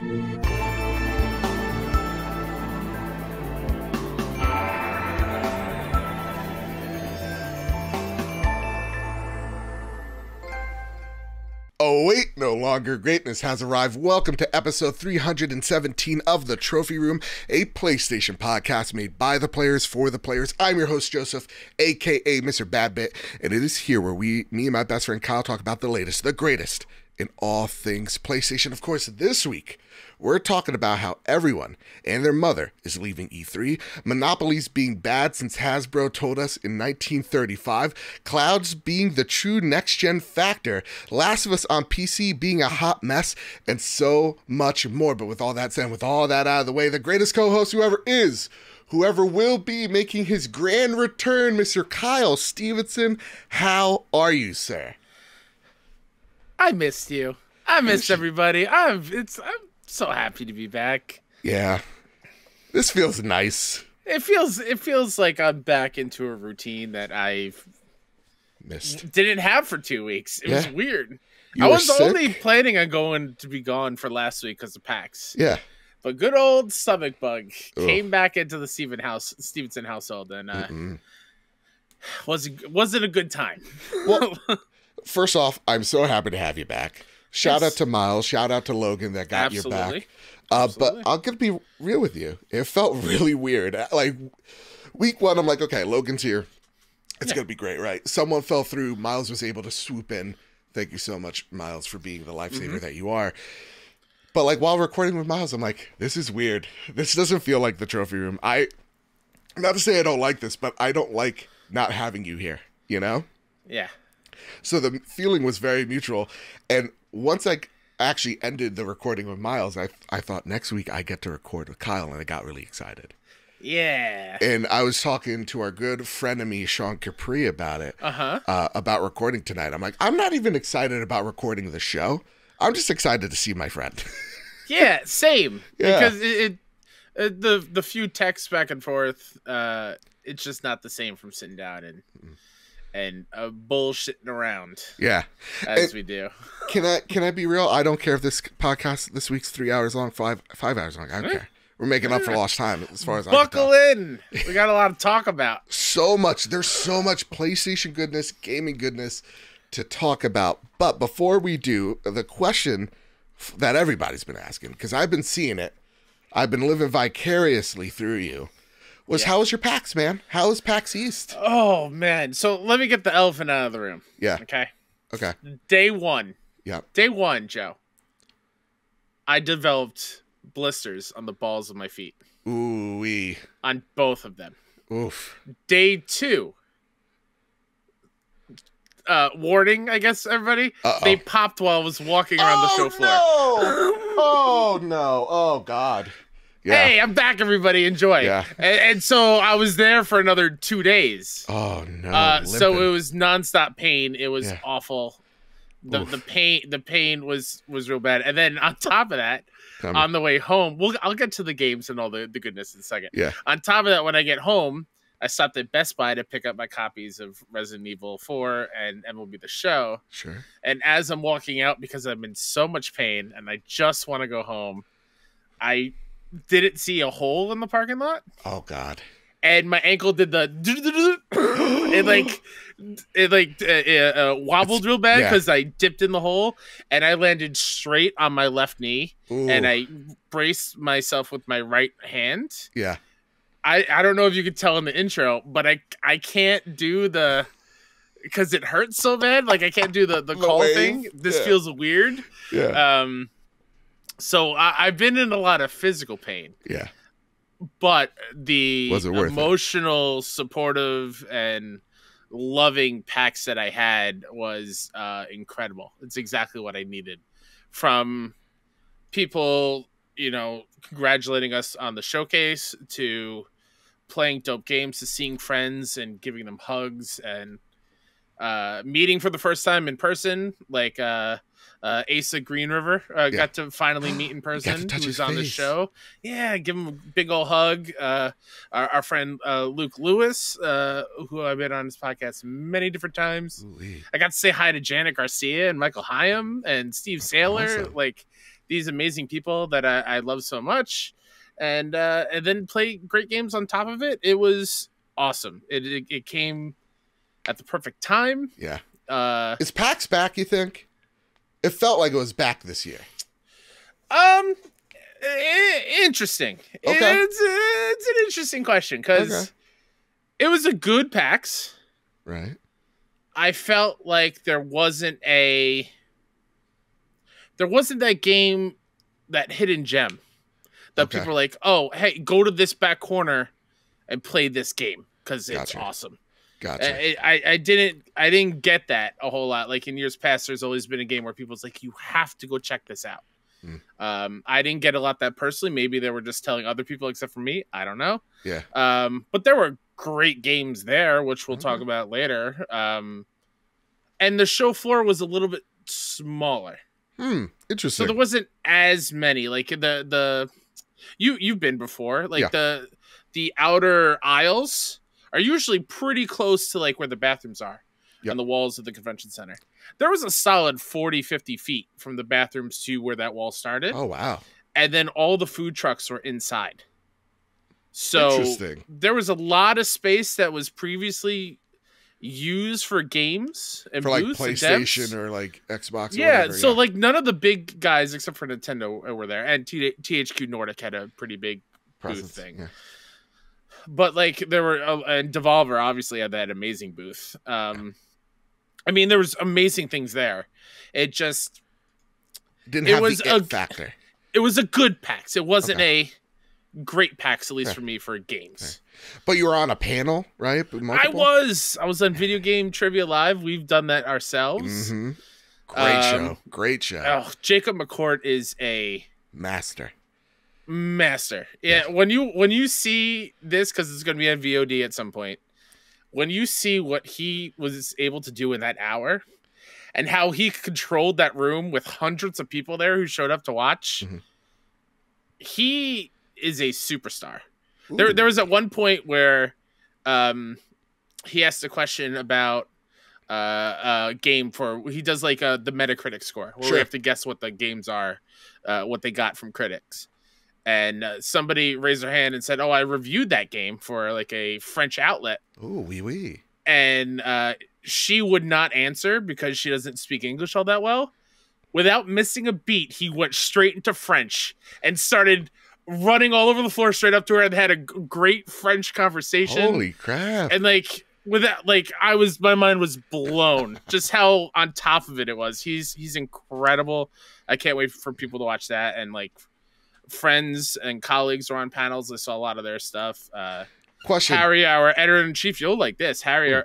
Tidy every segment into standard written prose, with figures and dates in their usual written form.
Oh wait, no longer. Greatness has arrived. Welcome to episode 317 of The Trophy Room, a PlayStation podcast made by the players for the players. I'm your host, Joseph, aka Mr. Badbit, and it is here where me and my best friend Kyle talk about the latest, the greatest in all things PlayStation. Of course, this week, we're talking about how everyone and their mother is leaving E3, monopolies being bad since Hasbro told us in 1935, clouds being the true next-gen factor, Last of Us on PC being a hot mess, and so much more. But with all that said, with all that out of the way, the greatest co-host whoever will be making his grand return, Mr. Kyle Stevenson. How are you, sir? I missed you. I missed everybody. I'm so happy to be back. Yeah. This feels nice. It feels like I'm back into a routine that I've didn't have for 2 weeks. It was weird. I was only planning on going to be gone for last week because of PAX. Yeah. But good old stomach bug came back into the Stevenson household, and wasn't a good time. Well, first off, I'm so happy to have you back. Shout out to Miles. Shout out to Logan that got you back. But I'm going to be real with you. It felt really weird. Like, week one, I'm like, okay, Logan's here. It's going to be great, right? Someone fell through. Miles was able to swoop in. Thank you so much, Miles, for being the lifesaver that you are. But, like, while recording with Miles, I'm like, this is weird. This doesn't feel like the trophy room. Not to say I don't like this, but I don't like not having you here, you know? Yeah. So the feeling was very mutual. And once I actually ended the recording with Miles, I thought next week I get to record with Kyle, and I got really excited. Yeah. And I was talking to our good frenemy, Sean Capri, about it, about recording tonight. I'm like, I'm not even excited about recording the show. I'm just excited to see my friend. Yeah, same. Yeah. Because the few texts back and forth, it's just not the same from sitting down and bullshitting around. Yeah. As we do. Can I be real? I don't care if this podcast this week's 3 hours long, five hours long. I don't care. We're making up for lost time as far as I can tell. Buckle in. We got a lot to talk about. So much. There's so much PlayStation goodness, gaming goodness to talk about. But before we do, the question that everybody's been asking, because I've been seeing it, I've been living vicariously through you, was how was your PAX, man? How was PAX East? Oh, man. So let me get the elephant out of the room. Yeah. Okay. Day one. Yeah. Day one, Joe. I developed blisters on the balls of my feet. Ooh-wee. On both of them. Oof. Day two. Warning, I guess, everybody. They popped while I was walking around the show floor. Oh, no. Oh, God. Yeah. Hey, I'm back, everybody. Enjoy. Yeah. And so I was there for another 2 days. Oh, no. So it was nonstop pain. It was awful. The pain was real bad. And then on top of that, on the way home, I'll get to the games and all the goodness in a second. Yeah. On top of that, when I get home, I stopped at Best Buy to pick up my copies of Resident Evil 4 and MLB The Show. Sure. And as I'm walking out, because I'm in so much pain and I just want to go home, I didn't see a hole in the parking lot. Oh, God. And my ankle did the it wobbled real bad because I dipped in the hole and I landed straight on my left knee. Ooh. And I braced myself with my right hand. Yeah. I don't know if you could tell in the intro, but I can't do because it hurts so bad. Like I can't do the call thing. This feels weird. Yeah. So I've been in a lot of physical pain. Yeah. But the emotional, supportive, and loving PAX that I had was incredible. It's exactly what I needed from people, congratulating us on the showcase, to playing dope games, to seeing friends and giving them hugs, and meeting for the first time in person, like Asa Green River. Got to finally meet in person, who's on the show. Yeah, give him a big old hug. Our friend Luke Lewis, who I've been on his podcast many different times. Ooh-wee. I got to say hi to Janet Garcia and Michael Hyam and Steve Saylor. Awesome. Like, these amazing people that I love so much, and then play great games on top of it. It was awesome. It came at the perfect time. Yeah. Is PAX back, you think? It felt like it was back this year. Interesting. Okay. It's an interesting question because it was a good PAX. Right. I felt like there wasn't that game, that hidden gem that people were like, oh, hey, go to this back corner and play this game because it's awesome. Gotcha. I didn't get that a whole lot. Like in years past, there's always been a game where people's like, you have to go check this out. I didn't get a lot that personally. Maybe they were just telling other people except for me. I don't know. Yeah. But there were great games there, which we'll talk about later. And the show floor was a little bit smaller. Interesting. So there wasn't as many. Like you've been before. Like the outer aisles are usually pretty close to like where the bathrooms are on the walls of the convention center. There was a solid 40, 50 feet from the bathrooms to where that wall started. Oh, wow. And then all the food trucks were inside. So there was a lot of space that was previously used for games and for like booths PlayStation or like Xbox. Or yeah, whatever, so like none of the big guys except for Nintendo were there, and THQ Nordic had a pretty big booth thing. Yeah. But like there were, and Devolver obviously had that amazing booth. I mean, there was amazing things there. It just didn't have the it factor. It was a good PAX. It wasn't a great PAX, at least for me, for games. But you were on a panel, right? I was on Video Game Trivia Live. We've done that ourselves. Great show. Oh, Jacob McCourt is a master. Yeah. When you see this, because it's going to be on VOD at some point, when you see what he was able to do in that hour and how he controlled that room with hundreds of people there who showed up to watch, he is a superstar. There was at one point where he asked a question about a game he does like the Metacritic score where we have to guess what the games are, what they got from critics. And somebody raised their hand and said, oh, I reviewed that game for like a French outlet. Oh, oui. And she would not answer because she doesn't speak English all that well. Without missing a beat, he went straight into French and started running all over the floor straight up to her and had a great French conversation. Holy crap. And like with that, like my mind was blown just how on top of it was. He's incredible. I can't wait for people to watch that. And like friends and colleagues were on panels. I saw a lot of their stuff. Question. Harry, our editor-in-chief, you'll like this. Harry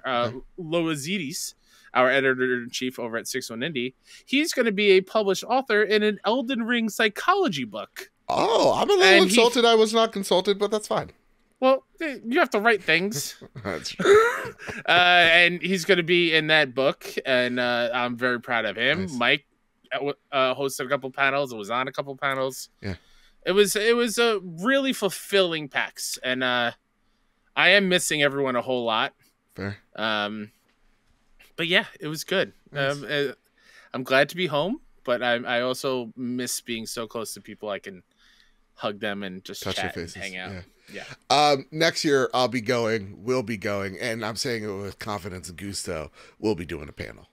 Loazidis, our editor-in-chief over at 61 Indie, he's going to be a published author in an Elden Ring psychology book. Oh, I'm a little insulted I was not consulted, but that's fine. Well, you have to write things. That's true. And he's going to be in that book, and I'm very proud of him. Nice. Mike hosted a couple panels. It was on a couple panels. Yeah. It was a really fulfilling PAX, and I am missing everyone a whole lot. Fair. But yeah, it was good. Nice. I'm glad to be home, but I also miss being so close to people I can hug them and just touch chat their faces. And hang out. Yeah. Next year we'll be going, and I'm saying it with confidence and gusto, we'll be doing a panel.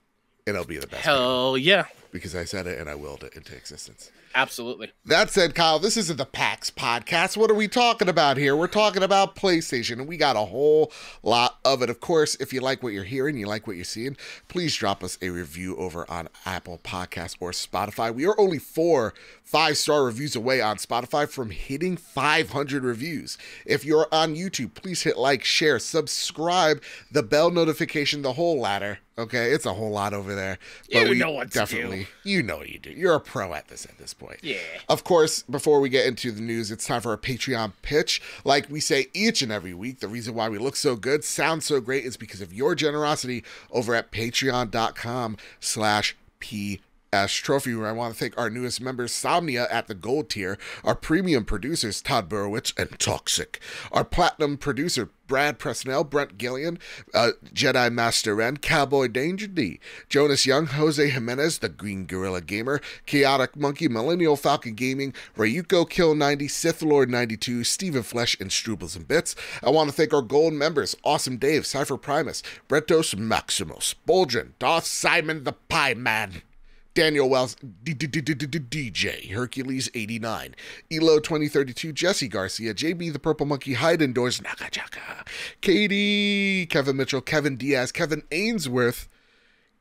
And it'll be the best. Hell yeah. Because I said it and I willed it into existence. Absolutely. That said, Kyle, this isn't the PAX podcast. What are we talking about here? We're talking about PlayStation, and we got a whole lot of it. Of course, if you like what you're hearing, you like what you're seeing, please drop us a review over on Apple Podcasts or Spotify. We are only 4 5-star reviews away on Spotify from hitting 500 reviews. If you're on YouTube, please hit like, share, subscribe, the bell notification, the whole ladder. Okay, it's a whole lot over there. But you know what to do. You know what you do. You're a pro at this point. Yeah. Of course, before we get into the news, it's time for a Patreon pitch. Like we say each and every week, the reason why we look so good, sound so great is because of your generosity over at patreon.com/PWT. As Trophy Room, I want to thank our newest members, Somnia at the Gold tier, our premium producers, Todd Burowitz and Toxic, our platinum producer, Brad Presnell, Brent Gillian, Jedi Master Ren, Cowboy Danger D, Jonas Young, Jose Jimenez, the Green Gorilla Gamer, Chaotic Monkey, Millennial Falcon Gaming, Rayuko Kill 90, Sith Lord 92, Stephen Flesh, and Strubles and Bits. I want to thank our gold members, Awesome Dave, Cypher Primus, Bretos Maximus, Boldrin, Darth Simon the Pie Man, Daniel Wells, DJ, Hercules 89, Elo 2032, Jesse Garcia, JB the Purple Monkey, Hide Indoors, Nakajaka, Katie, Kevin Mitchell, Kevin Diaz, Kevin Ainsworth,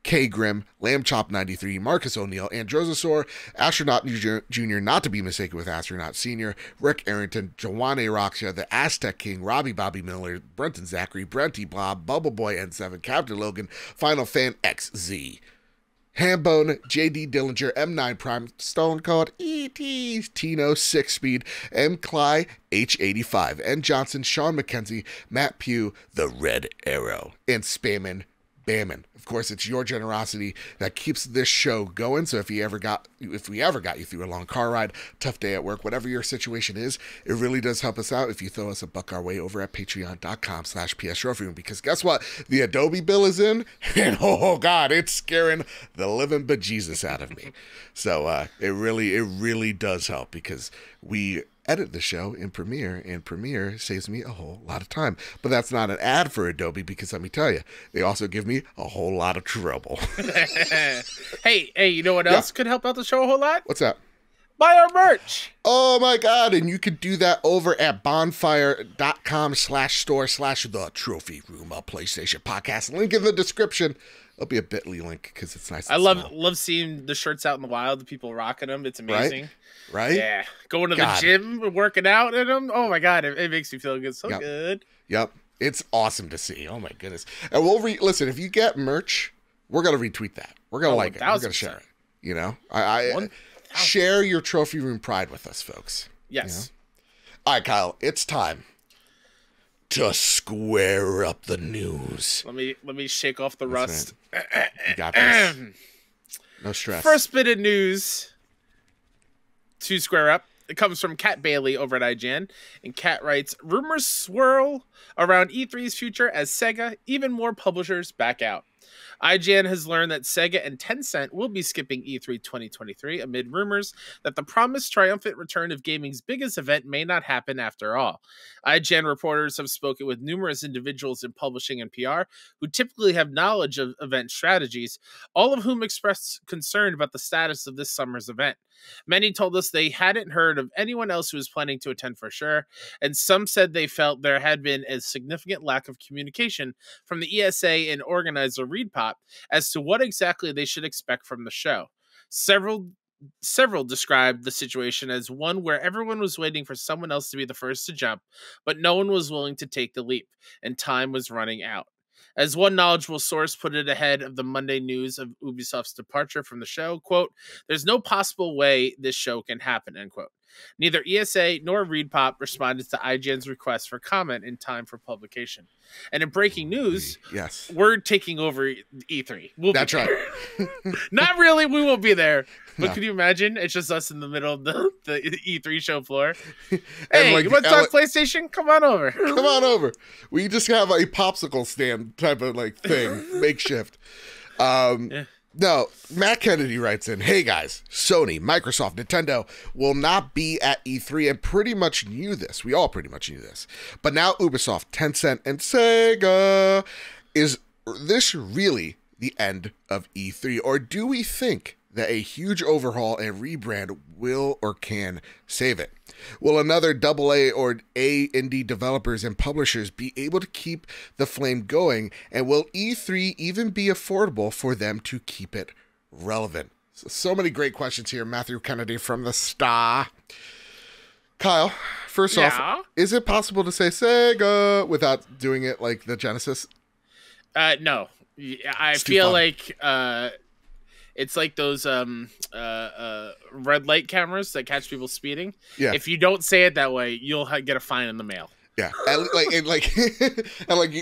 K Grim, Lamb Chop 93, Marcus O'Neill, Androsasaur, Astronaut Jr., not to be mistaken with Astronaut Senior, Rick Arrington, Joanne Roxia, the Aztec King, Robbie Bobby Miller, Brenton Zachary, Brenty Blob, Bubble Boy N7, Captain Logan, Final Fan XZ, Hambone, JD Dillinger, M9 Prime, Stone Cold, ET, Tino, 6 Speed, M. Cly, H85, N. Johnson, Sean McKenzie, Matt Pugh, The Red Arrow, and Spammin' Bammin'. Of course, it's your generosity that keeps this show going. So if we ever got you through a long car ride, tough day at work, whatever your situation is, it really does help us out if you throw us a buck our way over at patreon.com/PS Trophy Room. Because guess what? The Adobe bill is in, and oh God, it's scaring the living bejesus out of me. So it really does help because we edit the show in Premiere, and Premiere saves me a whole lot of time. But that's not an ad for Adobe because let me tell you, they also give me a whole lot of trouble. Hey, you know what else could help out the show a whole lot? What's that? Buy our merch. Oh my God. And you could do that over at bonfire.com/store/the Trophy Room, a PlayStation podcast. Link in the description. It'll be a bit.ly link because it's nice. I love seeing the shirts out in the wild, the people rocking them. It's amazing. Right? Yeah. Going to the gym, working out in them. Oh my God. It makes me feel good. So good. Yep. It's awesome to see. Oh my goodness. And we'll listen, if you get merch, we're going to retweet that. We're going to like it. We're going to share it. You know, I share your Trophy Room pride with us, folks. Yes. You know? All right, Kyle, it's time to square up the news. Let me shake off the rust. Right. You got this. No stress. First bit of news to square up. It comes from Kat Bailey over at IGN. And Kat writes, rumors swirl around E3's future as Sega, even more publishers, back out. IGN has learned that Sega and Tencent will be skipping E3 2023 amid rumors that the promised triumphant return of gaming's biggest event may not happen after all. IGN reporters have spoken with numerous individuals in publishing and PR who typically have knowledge of event strategies, all of whom expressed concern about the status of this summer's event. Many told us they hadn't heard of anyone else who was planning to attend for sure, and some said they felt there had been a significant lack of communication from the ESA and organizer ReedPop as to what exactly they should expect from the show. Several described the situation as one where everyone was waiting for someone else to be the first to jump, but no one was willing to take the leap, and time was running out. As one knowledgeable source put it ahead of the Monday news of Ubisoft's departure from the show, quote, "There's no possible way this show can happen," end quote. Neither ESA nor ReedPop responded to IGN's request for comment in time for publication. And in breaking news, yes, we're taking over E3. That's right. Not really. We won't be there. But Can you imagine? It's just us in the middle of the E3 show floor. Hey, you want to talk PlayStation? Come on over. Come on over. We just have a popsicle stand type of thing, makeshift. No, Matt Kennedy writes in, hey guys, Sony, Microsoft, Nintendo will not be at E3 and pretty much knew this. We all pretty much knew this. But now Ubisoft, Tencent, and Sega. Is this really the end of E3? Or do we think that a huge overhaul and rebrand will or can save it? Will another AA or A indie developers and publishers be able to keep the flame going? And will E3 even be affordable for them to keep it relevant? So many great questions here. Matthew Kennedy from the Star. Kyle, first off, is it possible to say Sega without doing it like the Genesis? No. I feel like it's like those red light cameras that catch people speeding. Yeah. If you don't say it that way, you'll get a fine in the mail. Yeah. And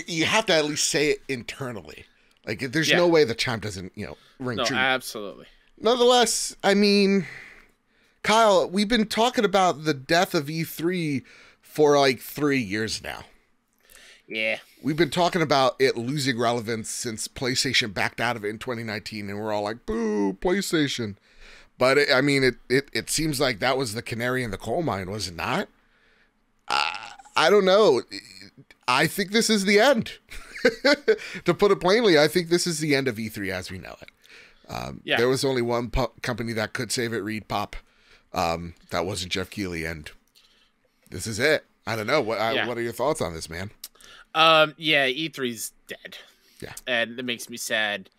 you have to at least say it internally. Like, there's no way the chime doesn't, ring true. No, absolutely. nonetheless, I mean, Kyle, we've been talking about the death of E3 for like 3 years now. Yeah. We've been talking about it losing relevance since PlayStation backed out of it in 2019, and we're all like, boo, PlayStation. But, it seems like that was the canary in the coal mine, was it not? I don't know. I think this is the end. To put it plainly, I think this is the end of E3 as we know it. There was only one company that could save it, Reed Pop. That wasn't Jeff Keighley, and this is it. I don't know. What are your thoughts on this, man? E3's dead. Yeah. And it makes me sad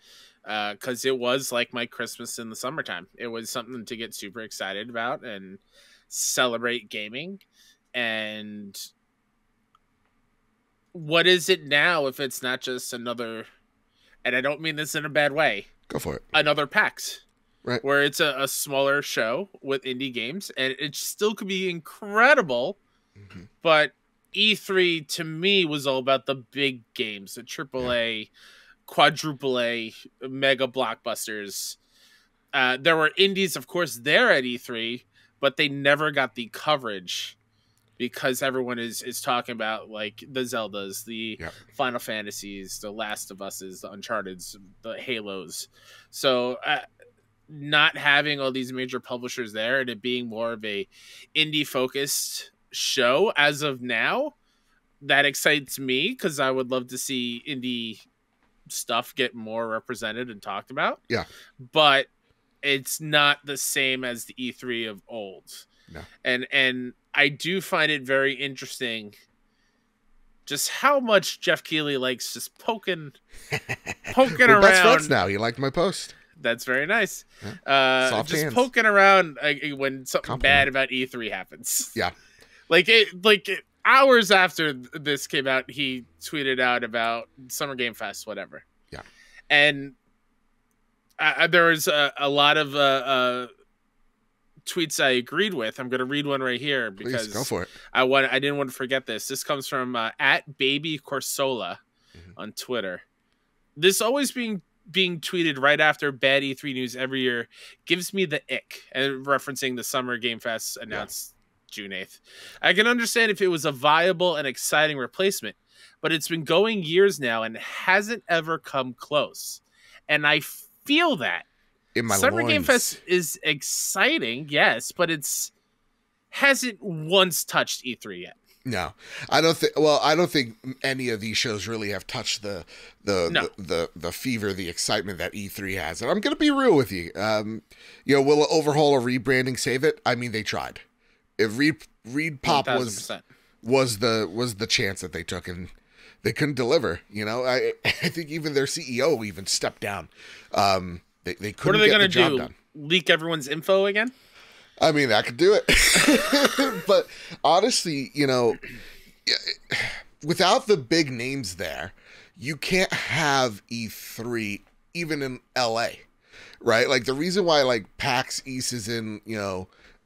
because it was like my Christmas in the summertime. It was something to get super excited about and celebrate gaming. And what is it now if it's not just another, and I don't mean this in a bad way. Go for it. Another PAX. Right. Where it's a smaller show with indie games, and it still could be incredible, but E3 to me was all about the big games, the AAA, quadruple A, mega blockbusters. There were indies, of course, there at E3, but they never got the coverage because everyone is talking about like the Zeldas, the Final Fantasies, the Last of Us's, the Uncharted's, the Halos. So not having all these major publishers there and it being more of a indie focused show as of now, that excites me because I would love to see indie stuff get more represented and talked about. Yeah. But it's not the same as the E3 of old. No. And I do find it very interesting just how much Jeff Keighley likes just poking around. Best friends now. You liked my post. That's very nice. Yeah. Just hands. poking around when something bad about E3 happens. Yeah. Like hours after this came out, he tweeted out about Summer Game Fest, whatever. Yeah. And there was a lot of tweets I agreed with. I'm going to read one right here because Please, go for it. I didn't want to forget this. This comes from at Baby Corsola on Twitter. This always being tweeted right after bad E3 news every year gives me the ick, and referencing the Summer Game Fest announced June 8th. I can understand if it was a viable and exciting replacement, but it's been going years now and hasn't ever come close. And I feel that in my Summer loins. Game Fest is exciting, yes, but it's hasn't once touched E3 yet. No, I don't think. Well, I don't think any of these shows really have touched the fever, the excitement that E3 has. And I'm going to be real with you. Will an overhaul or rebranding save it? I mean, they tried. If Reed Pop 1,000%. was the chance that they took, and they couldn't deliver. I think even their CEO even stepped down. They couldn't. What are they going to do? Done. Leak everyone's info again? I mean, that could do it. But honestly, without the big names there, you can't have E3 even in LA, right? Like the reason why like PAX East is in,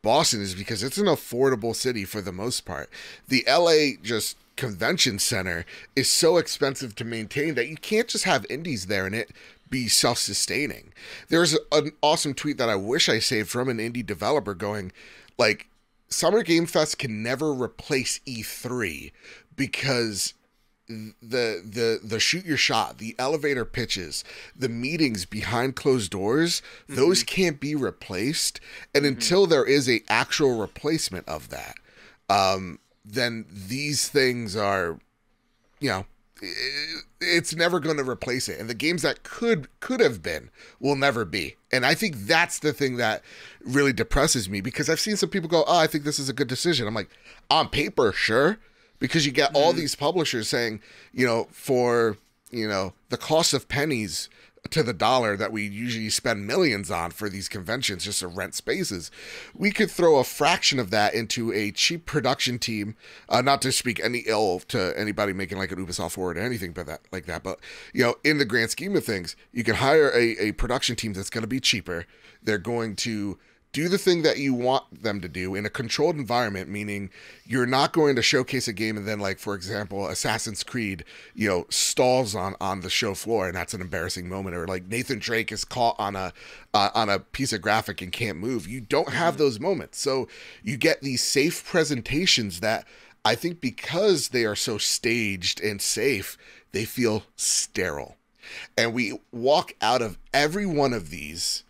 Boston is because it's an affordable city for the most part. The LA just convention center is so expensive to maintain that you can't just have indies there and it be self-sustaining. There's an awesome tweet that I wish I saved from an indie developer going, like, Summer Game Fest can never replace E3 because the shoot your shot, the elevator pitches, the meetings behind closed doors, those can't be replaced. And until there is a actual replacement of that, then these things are, it's never going to replace it. And the games that could have been will never be. And I think that's the thing that really depresses me, because I've seen some people go, I think this is a good decision. I'm like, on paper, sure. Because you get all these publishers saying, for, the cost of pennies to the dollar that we usually spend millions on for these conventions just to rent spaces, we could throw a fraction of that into a cheap production team, not to speak any ill to anybody making like an Ubisoft Forward or anything but but in the grand scheme of things, you can hire a production team that's going to be cheaper. They're going to do the thing that you want them to do in a controlled environment, meaning you're not going to showcase a game and then, like, for example, Assassin's Creed, stalls on the show floor, and that's an embarrassing moment, or like Nathan Drake is caught on a piece of graphic and can't move. You don't have those moments. So you get these safe presentations that I think, because they are so staged and safe, they feel sterile. And we walk out of every one of these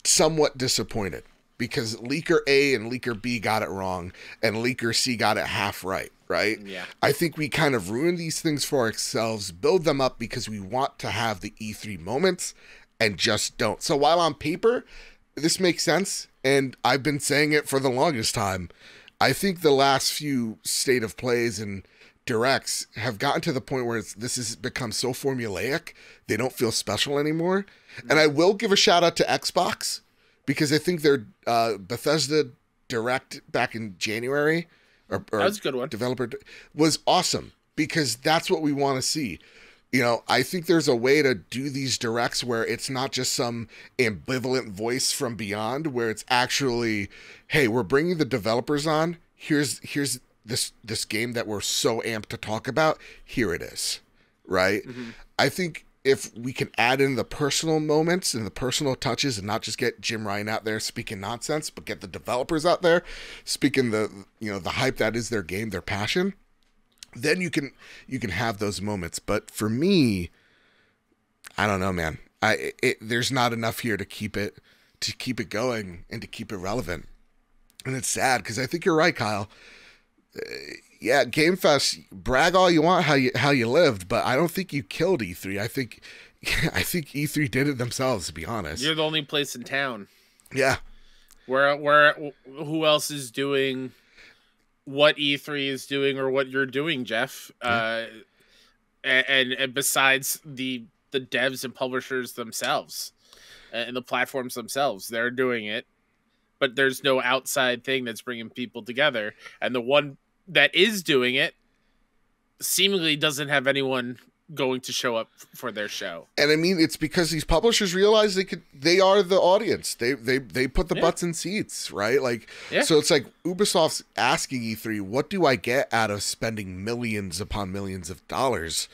somewhat disappointed, because leaker A and leaker B got it wrong, and leaker C got it half right, right? Yeah. I think we kind of ruin these things for ourselves, build them up because we want to have the E3 moments, and just don't. So while on paper, this makes sense, and I've been saying it for the longest time, I think the last few state of plays and directs have gotten to the point where this has become so formulaic, they don't feel special anymore. And I will give a shout out to Xbox, because I think their Bethesda Direct back in January, or that was a good one. Developer was awesome, because that's what we want to see. I think there's a way to do these directs where it's not just some ambivalent voice from beyond, where it's actually, hey, we're bringing the developers on. Here's this game that we're so amped to talk about. Here it is, right? I think if we can add in the personal moments and the personal touches, and not just get Jim Ryan out there speaking nonsense, but get the developers out there speaking the hype that is their game, their passion, then you can have those moments. But for me, I don't know, man. There's not enough here to keep it going and to keep it relevant. And it's sad, because I think you're right, Kyle. Yeah, Game Fest, brag all you want how you lived, but I don't think you killed E3. I think E3 did it themselves, to be honest. You're the only place in town. Yeah. Where who else is doing what E3 is doing, or what you're doing, Jeff? Yeah. And besides the devs and publishers themselves and the platforms themselves, they're doing it, but there's no outside thing that's bringing people together. And the one that is doing it seemingly doesn't have anyone going to show up for their show. And I mean, it's because these publishers realize they are the audience. They put the butts in seats, right? Like, so it's like Ubisoft's asking E3, what do I get out of spending millions upon millions of dollars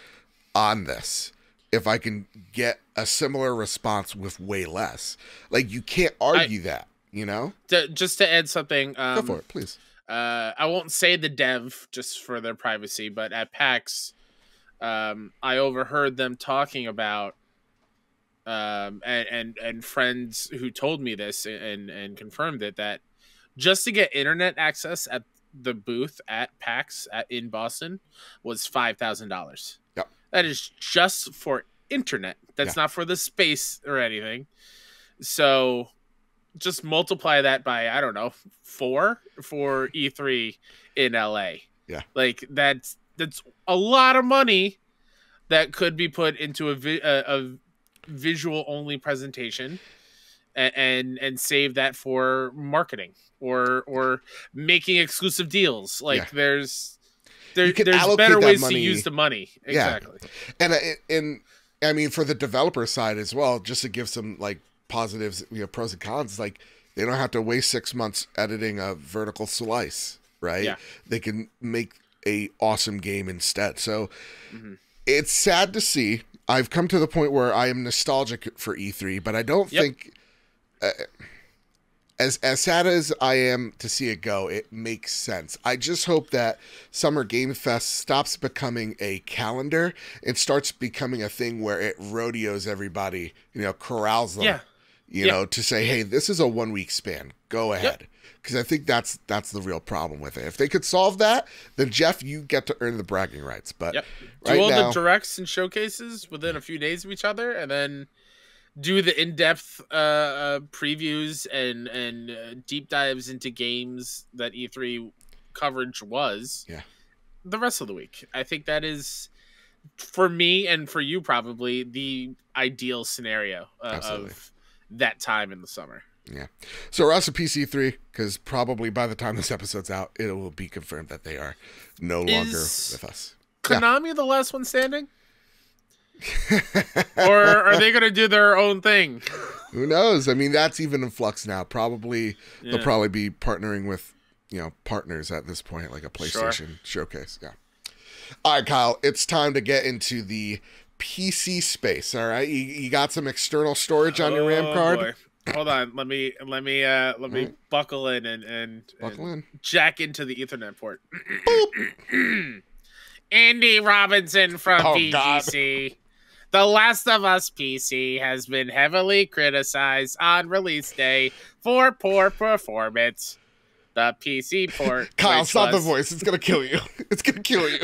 on this, if I can get a similar response with way less? Like, you can't argue that, just to add something, go for it, please. I won't say the dev, just for their privacy, but at PAX, I overheard them talking about, and friends who told me this and confirmed it, that just to get internet access at the booth at PAX in Boston was $5,000. Yep. That is just for internet. That's not for the space or anything. So just multiply that by, I don't know, 4 for E3 in LA. Yeah. Like, that's a lot of money that could be put into a visual only presentation, and save that for marketing or making exclusive deals. Like, there's better ways to use the money. Exactly. Yeah. And I mean, for the developer side as well, just to give some like positives, pros and cons, like, they don't have to waste 6 months editing a vertical slice, right? Yeah. They can make a awesome game instead. So it's sad to see. I've come to the point where I am nostalgic for E3, but I don't think, as sad as I am to see it go, it makes sense. I just hope that Summer Game Fest stops becoming a calendar and starts becoming a thing where it rodeos everybody, corrals them, to say, hey, this is a 1 week span. Go ahead. Because I think that's the real problem with it. If they could solve that, then Jeff, you get to earn the bragging rights. But do all the directs and showcases within a few days of each other, and then do the in-depth previews and deep dives into games that E3 coverage was the rest of the week. I think that is, for me and for you, probably the ideal scenario of that time in the summer. Yeah. So we're also PC3, because probably by the time this episode's out, it will be confirmed that they are no longer with us. Konami the last one standing? Or are they going to do their own thing? Who knows? I mean, that's even in flux now. Probably they'll probably be partnering with, partners at this point, like a PlayStation showcase. Yeah. All right, Kyle, it's time to get into the PC space. All right, you got some external storage on your RAM card? Boy. Hold on, let me buckle in and jack into the Ethernet port. Andy Robinson from VGC. God. The Last of Us PC has been heavily criticized on release day for poor performance. The PC port. Kyle, stop the voice. It's going to kill you. It's going to kill you.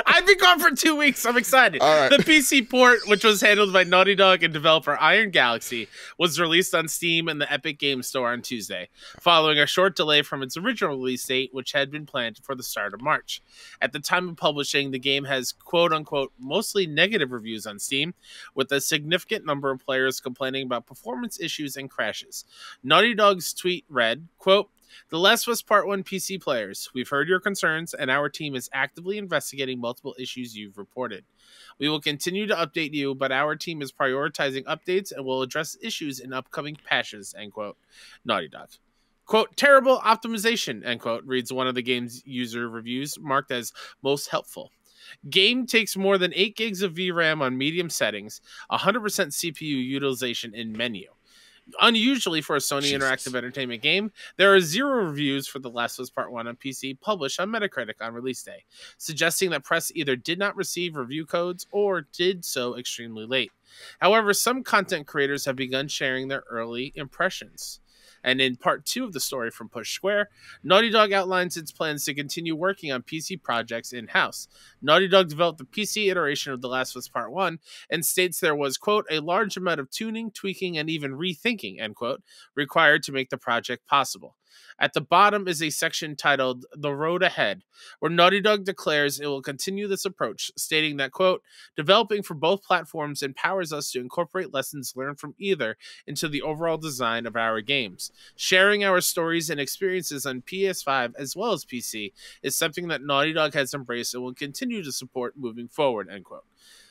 I've been gone for 2 weeks. I'm excited. All right. The PC port, which was handled by Naughty Dog and developer Iron Galaxy, was released on Steam and the Epic Games Store on Tuesday, following a short delay from its original release date, which had been planned for the start of March. At the time of publishing, the game has quote-unquote mostly negative reviews on Steam, with a significant number of players complaining about performance issues and crashes. Naughty Dog's tweet read, quote, "The Last of Us Part 1 PC players, we've heard your concerns and our team is actively investigating multiple issues you've reported. We will continue to update you, but our team is prioritizing updates and will address issues in upcoming patches," end quote. Naughty Dog. Quote, "Terrible optimization," end quote, reads one of the game's user reviews, marked as most helpful. Game takes more than 8 gigs of VRAM on medium settings, 100% CPU utilization in menu. Unusually for a Sony Interactive Entertainment game, there are 0 reviews for The Last of Us Part 1 on PC published on Metacritic on release day, suggesting that press either did not receive review codes or did so extremely late. However, some content creators have begun sharing their early impressions. And in part 2 of the story from Push Square, Naughty Dog outlines its plans to continue working on PC projects in-house. Naughty Dog developed the PC iteration of The Last of Us Part 1 and states there was, quote, "a large amount of tuning, tweaking, and even rethinking," end quote, required to make the project possible. At the bottom is a section titled "The Road Ahead," where Naughty Dog declares it will continue this approach, stating that, quote, "developing for both platforms empowers us to incorporate lessons learned from either into the overall design of our games. Sharing our stories and experiences on PS5 as well as PC is something that Naughty Dog has embraced and will continue to support moving forward," end quote.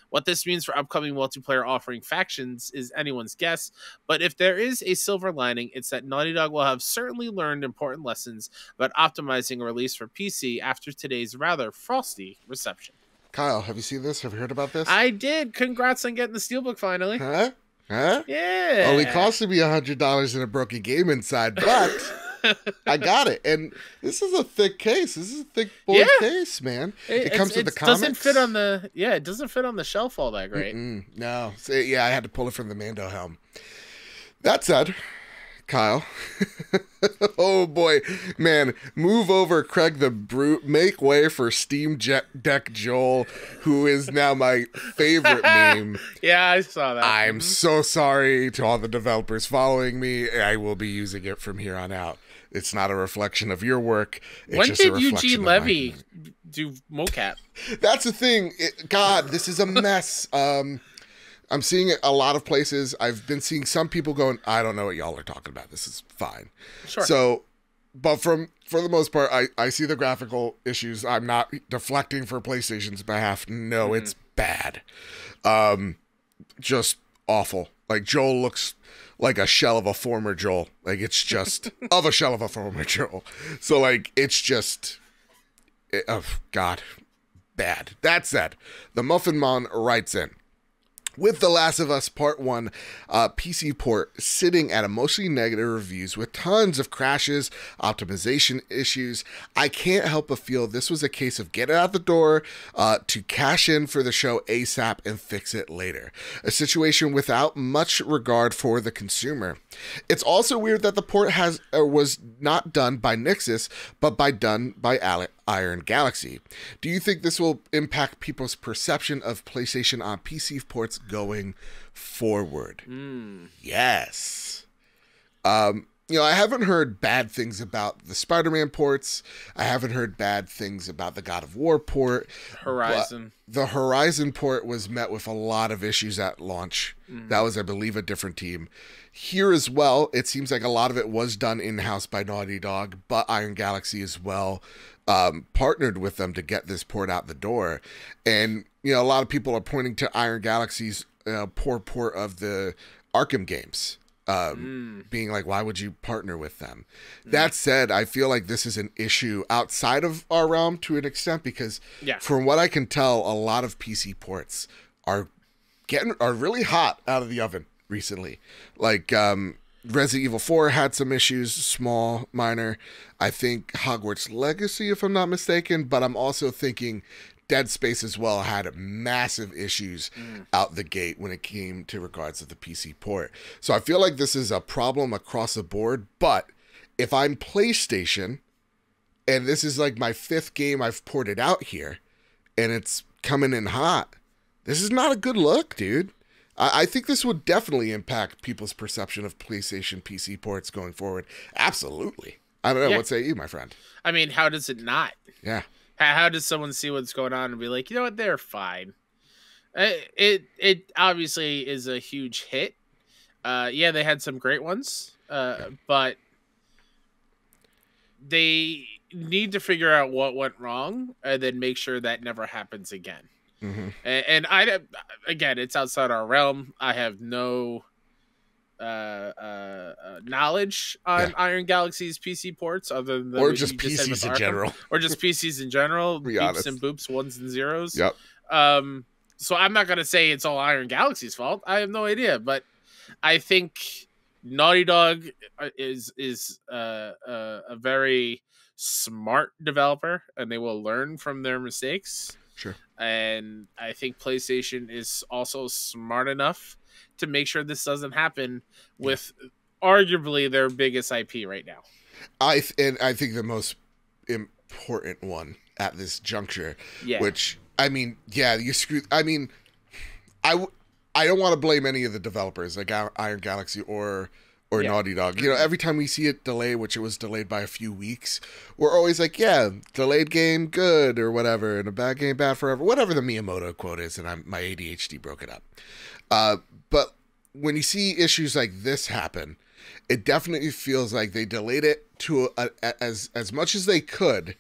What this means for upcoming multiplayer offering factions is anyone's guess, but if there is a silver lining, it's that Naughty Dog will have certainly learned important lessons about optimizing a release for PC after today's rather frosty reception. Kyle, have you seen this? Have you heard about this? I did. Congrats on getting the Steelbook finally. Huh? Yeah. Only costed me $100 in a broken game inside, but I got it. And this is a thick case. This is a thick boy case, man. It comes with the comics. It doesn't fit on the shelf all that great. No. So, I had to pull it from the Mando helm. That said, Kyle. Oh boy, man, move over, Craig the Brute. Make way for Steam Deck Joel, who is now my favorite meme. Yeah, I saw that. I'm so sorry to all the developers following me. I will be using it from here on out. It's not a reflection of your work. It's when just did Eugene Levy do mocap? That's the thing. God, this is a mess. I'm seeing it a lot of places. I've been seeing some people going, I don't know what y'all are talking about. This is fine. Sure. So, but for the most part, I see the graphical issues. I'm not deflecting for PlayStation's behalf. No, it's bad. Just awful. Like, Joel looks like a shell of a former Joel. Like, it's just of a shell of a former Joel. So, like, it's just, oh, God, bad. That said, the Muffin Mon writes in, with The Last of Us Part 1 PC port sitting at a mostly negative reviews with tons of crashes, optimization issues, I can't help but feel this was a case of get it out the door to cash in for the show ASAP and fix it later. A situation without much regard for the consumer. It's also weird that the port was not done by Nixxes, but done by Iron Galaxy. Do you think this will impact people's perception of PlayStation on PC ports going forward? Yes. I haven't heard bad things about the Spider-Man ports. I haven't heard bad things about the God of War port. Horizon. The Horizon port was met with a lot of issues at launch. That was, I believe, a different team. Here as well, it seems like a lot of it was done in-house by Naughty Dog, but Iron Galaxy as well partnered with them to get this port out the door. And, a lot of people are pointing to Iron Galaxy's poor port of the Arkham games. Being like, why would you partner with them? That said, I feel like this is an issue outside of our realm to an extent, because from what I can tell, a lot of PC ports are really hot out of the oven recently. Like Resident Evil 4 had some issues, small, minor. I think Hogwarts Legacy, if I'm not mistaken, but I'm also thinking Dead Space as well had massive issues out the gate when it came to regards to the PC port. So I feel like this is a problem across the board, but if I'm PlayStation, and this is like my 5th game I've ported out here, and it's coming in hot, this is not a good look, dude. I think this would definitely impact people's perception of PlayStation PC ports going forward. Absolutely. I don't know. Yeah. What say you, my friend? I mean, how does it not? Yeah. How does someone see what's going on and be like, you know what, they're fine? It obviously is a huge hit. Yeah, they had some great ones, but they need to figure out what went wrong and then make sure that never happens again. Mm-hmm. And again, it's outside our realm. I have no knowledge on Iron Galaxy's PC ports, other than or just PCs in general, or just PCs in general. Be beeps honest. And boops, ones and zeros. Yep. So I'm not gonna say it's all Iron Galaxy's fault. I have no idea, but I think Naughty Dog is a very smart developer, and they will learn from their mistakes. Sure. And I think PlayStation is also smart enough to make sure this doesn't happen with arguably their biggest IP right now. I think the most important one at this juncture, which, I mean, you screw. I mean, I don't want to blame any of the developers like Iron Galaxy or Naughty Dog. You know, every time we see it delay, which it was delayed by a few weeks, we're always like, delayed game good or whatever, and a bad game bad forever, whatever the Miyamoto quote is, and my ADHD broke it up. But when you see issues like this happen, it definitely feels like they delayed it to as much as they could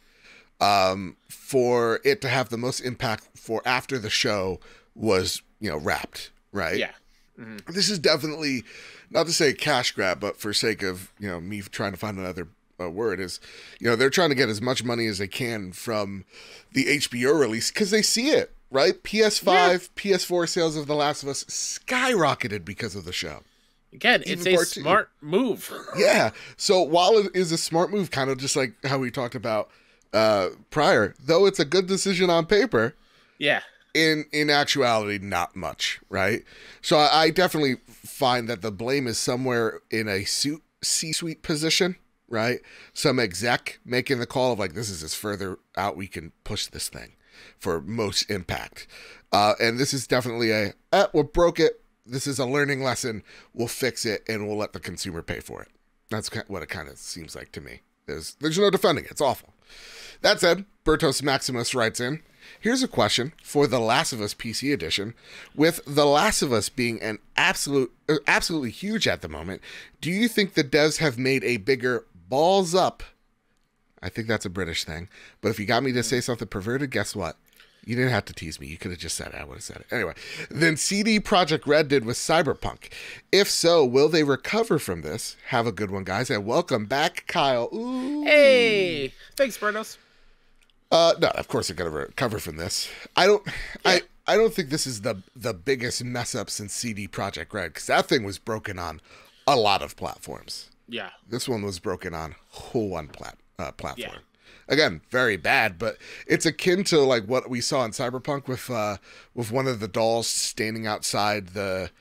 for it to have the most impact for after the show was, wrapped, right? Yeah. Mm-hmm. This is definitely, not to say cash grab, but for sake of, me trying to find another word, is, they're trying to get as much money as they can from the HBO release because they see it, right? PS5, PS4 sales of The Last of Us skyrocketed because of the show. Again, it's a smart move. Yeah. So while it is a smart move, kind of just like how we talked about prior, though it's a good decision on paper. Yeah. In actuality, not much, right? So I definitely find that the blame is somewhere in a C-suite position, right? Some exec making the call of like, this is as further out we can push this thing for most impact. And this is definitely we broke it. This is a learning lesson. We'll fix it and we'll let the consumer pay for it. That's what it kind of seems like to me. There's no defending it. It's awful. That said, Bertos Maximus writes in, here's a question for The Last of Us PC edition. With The Last of Us being an absolutely huge at the moment, do you think the devs have made a bigger balls up? I think that's a British thing. But if you got me to say something perverted, guess what? You didn't have to tease me. You could have just said it. I would have said it. Anyway, then CD Projekt Red did with Cyberpunk. If so, will they recover from this? Have a good one, guys. And welcome back, Kyle. Ooh. Hey. Thanks, Bernos. No, of course they're going to recover from this. I don't think this is the biggest mess up since CD Projekt Red, because that thing was broken on a lot of platforms. Yeah. This one was broken on one platform. Yeah. Again, very bad, but it's akin to like what we saw in Cyberpunk with one of the dolls standing outside the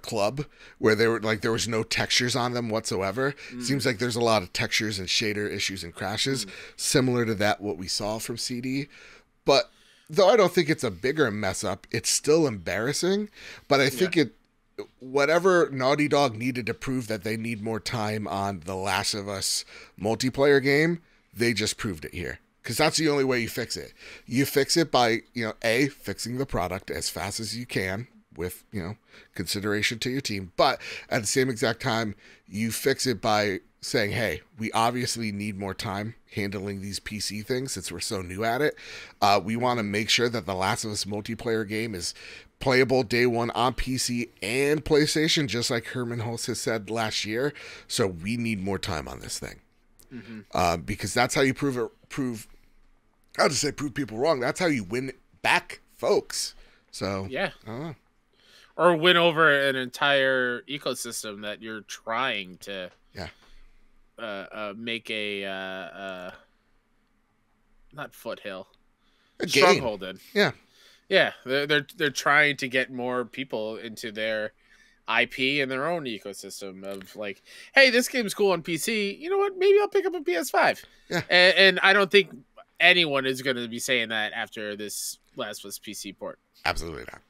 club where they were like there was no textures on them whatsoever. Seems like there's a lot of textures and shader issues and crashes similar to that what we saw from CD. But though I don't think it's a bigger mess up, it's still embarrassing. But I think whatever Naughty Dog needed to prove that they need more time on The Last of Us multiplayer game, they just proved it here. Because that's the only way you fix it. You fix it by, fixing the product as fast as you can with, consideration to your team. But at the same exact time, you fix it by saying, hey, we obviously need more time handling these PC things since we're so new at it. We want to make sure that The Last of Us multiplayer game is playable day one on PC and PlayStation, just like Herman Hulse has said last year. So we need more time on this thing. Because that's how you prove people wrong. That's how you win back folks. So yeah, or win over an entire ecosystem that you're trying to make a not foothill, a stronghold in. Yeah, they're trying to get more people into their IP and their own ecosystem of like, hey, this game's cool on PC. You know what? Maybe I'll pick up a PS5. Yeah, and I don't think anyone is going to be saying that after this Last of Us PC port. Absolutely not.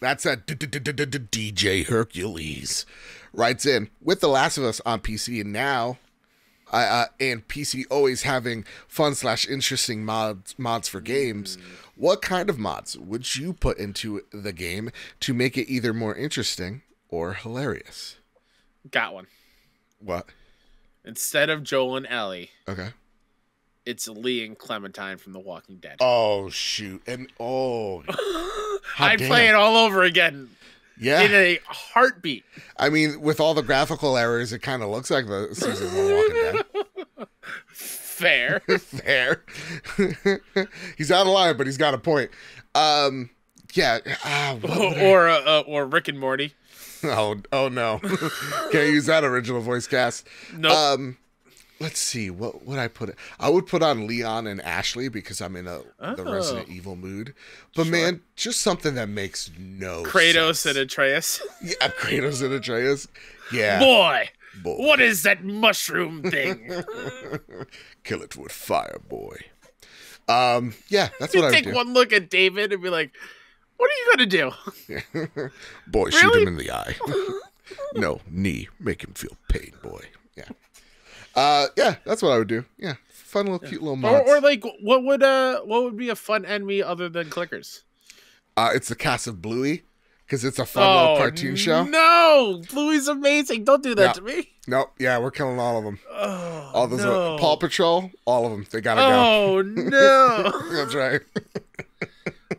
That's a DJ Hercules writes in, with The Last of Us on PC and now, and PC always having fun/interesting mods for games. What kind of mods would you put into the game to make it either more interesting or hilarious? Got one. What? Instead of Joel and Ellie. Okay. It's Lee and Clementine from The Walking Dead. Oh, shoot. And, I'd play it all over again. Yeah. In a heartbeat. I mean, with all the graphical errors, it kind of looks like the season of The Walking Dead. Fair. Fair. He's out of line, but he's got a point. Yeah. Or Rick and Morty. Oh no. Can't use that original voice cast. Nope. Let's see. What would I put it? I would put on Leon and Ashley because I'm in the Resident Evil mood. But man, just something that makes no Kratos sense. And Atreus. Yeah, Kratos and Atreus. Yeah. Boy. What is that mushroom thing? Kill it with fire, boy. Yeah, that's what I would do. Take one look at David and be like, what are you going to do? Boy, really? Shoot him in the eye. No, knee. Make him feel pain, boy. Yeah. Yeah, that's what I would do. Yeah. Fun little cute little mods. Or like what would be a fun enemy other than clickers? It's the cast of Bluey, because it's a fun little cartoon show. No, Bluey's amazing. Don't do that to me. Nope. Yeah, we're killing all of them. Oh, all those Paw Patrol, all of them. They gotta go. Oh no. That's right.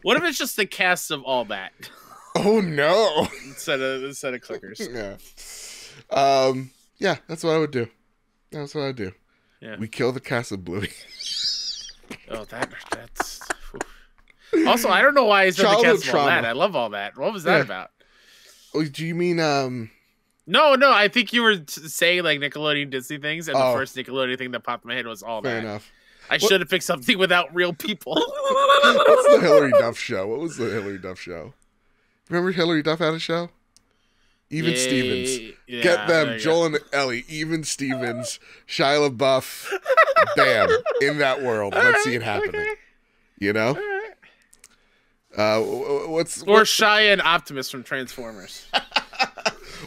What if it's just the cast of All That? Oh no. Instead of clickers. Yeah. Yeah, that's what I would do. That's what I do. Yeah. We kill the cast of Bluey. Oh, that's. Also, I don't know why he's not the cast of All That. I love All That. What was that about? Oh, do you mean No. I think you were saying like Nickelodeon Disney things, and the first Nickelodeon thing that popped in my head was All That. Fair enough. I should have picked something without real people. What's the Hillary Duff show? What was the Hillary Duff show? Remember Hillary Duff had a show? Even Stevens. Yeah, get them, Joel and Ellie. Even Stevens. Shia LaBeouf. Bam. In that world. Let's see it happening. Okay. You know? What's Shia and Optimus from Transformers.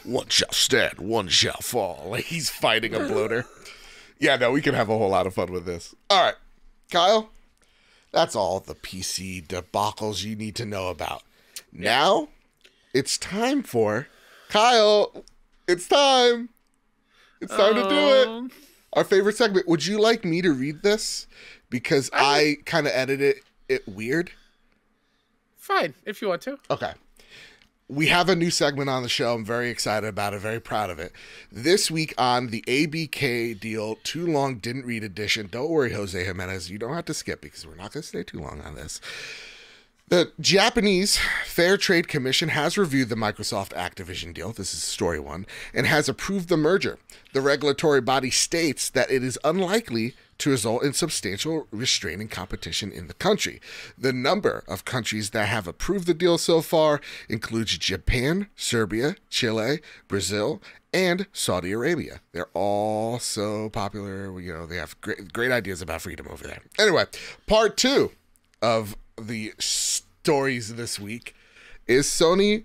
One shall stand, one shall fall. Like he's fighting a bloater. Yeah, no, we can have a whole lot of fun with this. All right, Kyle, that's all the PC debacles you need to know about. Now, it's time for Kyle. It's time. It's time to do it. Our favorite segment. Would you like me to read this? Because I kind of edited it weird. Fine, if you want to. Okay. We have a new segment on the show. I'm very excited about it, very proud of it. This week on the ABK deal, Too Long Didn't Read edition. Don't worry, Jose Jimenez. You don't have to skip because we're not going to stay too long on this. The Japanese Fair Trade Commission has reviewed the Microsoft Activision deal. This is story one, and has approved the merger. The regulatory body states that it is unlikely to result in substantial restraining competition in the country. The number of countries that have approved the deal so far includes Japan, Serbia, Chile, Brazil, and Saudi Arabia. They're all so popular. You know, they have great ideas about freedom over there. Anyway, part two of the stories this week is Sony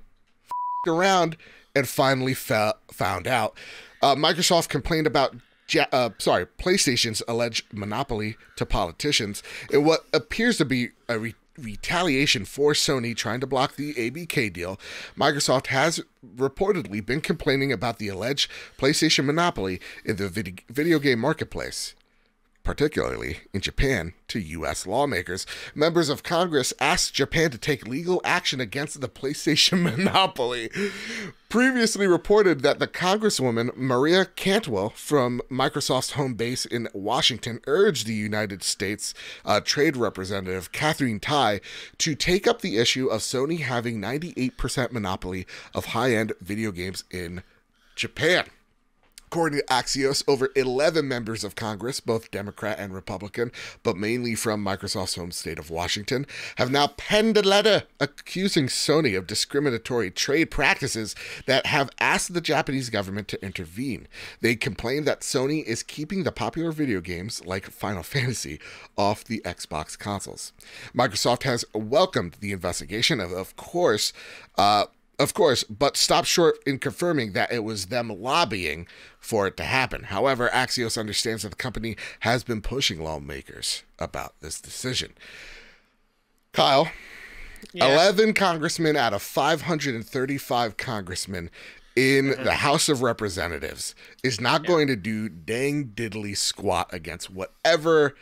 around and finally found out. Microsoft complained about PlayStation's alleged monopoly to politicians in what appears to be a retaliation for Sony trying to block the ABK deal. Microsoft has reportedly been complaining about the alleged PlayStation monopoly in the video game marketplace. particularly in Japan, to U.S. lawmakers. Members of Congress asked Japan to take legal action against the PlayStation monopoly. Previously reported that the Congresswoman Maria Cantwell from Microsoft's home base in Washington urged the United States Trade Representative Catherine Tai to take up the issue of Sony having 98% monopoly of high-end video games in Japan. According to Axios, over 11 members of Congress, both Democrat and Republican, but mainly from Microsoft's home state of Washington, have now penned a letter accusing Sony of discriminatory trade practices that have asked the Japanese government to intervene. They complain that Sony is keeping the popular video games, like Final Fantasy, off the Xbox consoles. Microsoft has welcomed the investigation, of course, but stopped short in confirming that it was them lobbying for it to happen. However, Axios understands that the company has been pushing lawmakers about this decision. Kyle, 11 congressmen out of 535 congressmen in the House of Representatives is not going to do dang diddly squat against whatever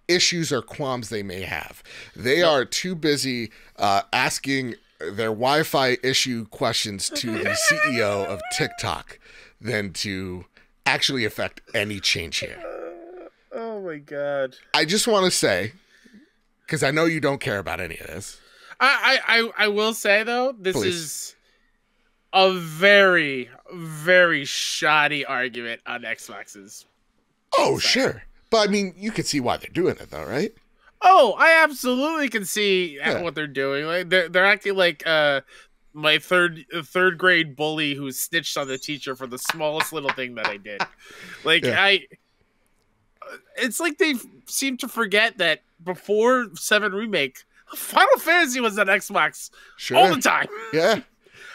issues or qualms they may have. They are too busy asking their Wi-Fi issue questions to the CEO of TikTok than to actually affect any change here. Oh my God. I just want to say, because I know you don't care about any of this. I will say, though, this is a very, very shoddy argument on Xbox's. Oh, sure. But, I mean, you can see why they're doing it, though, right? Oh, I absolutely can see what they're doing. Like they're acting like my third grade bully who snitched on the teacher for the smallest little thing that I did. Like it's like they seem to forget that before 7 Remake, Final Fantasy was on Xbox all the time. Yeah.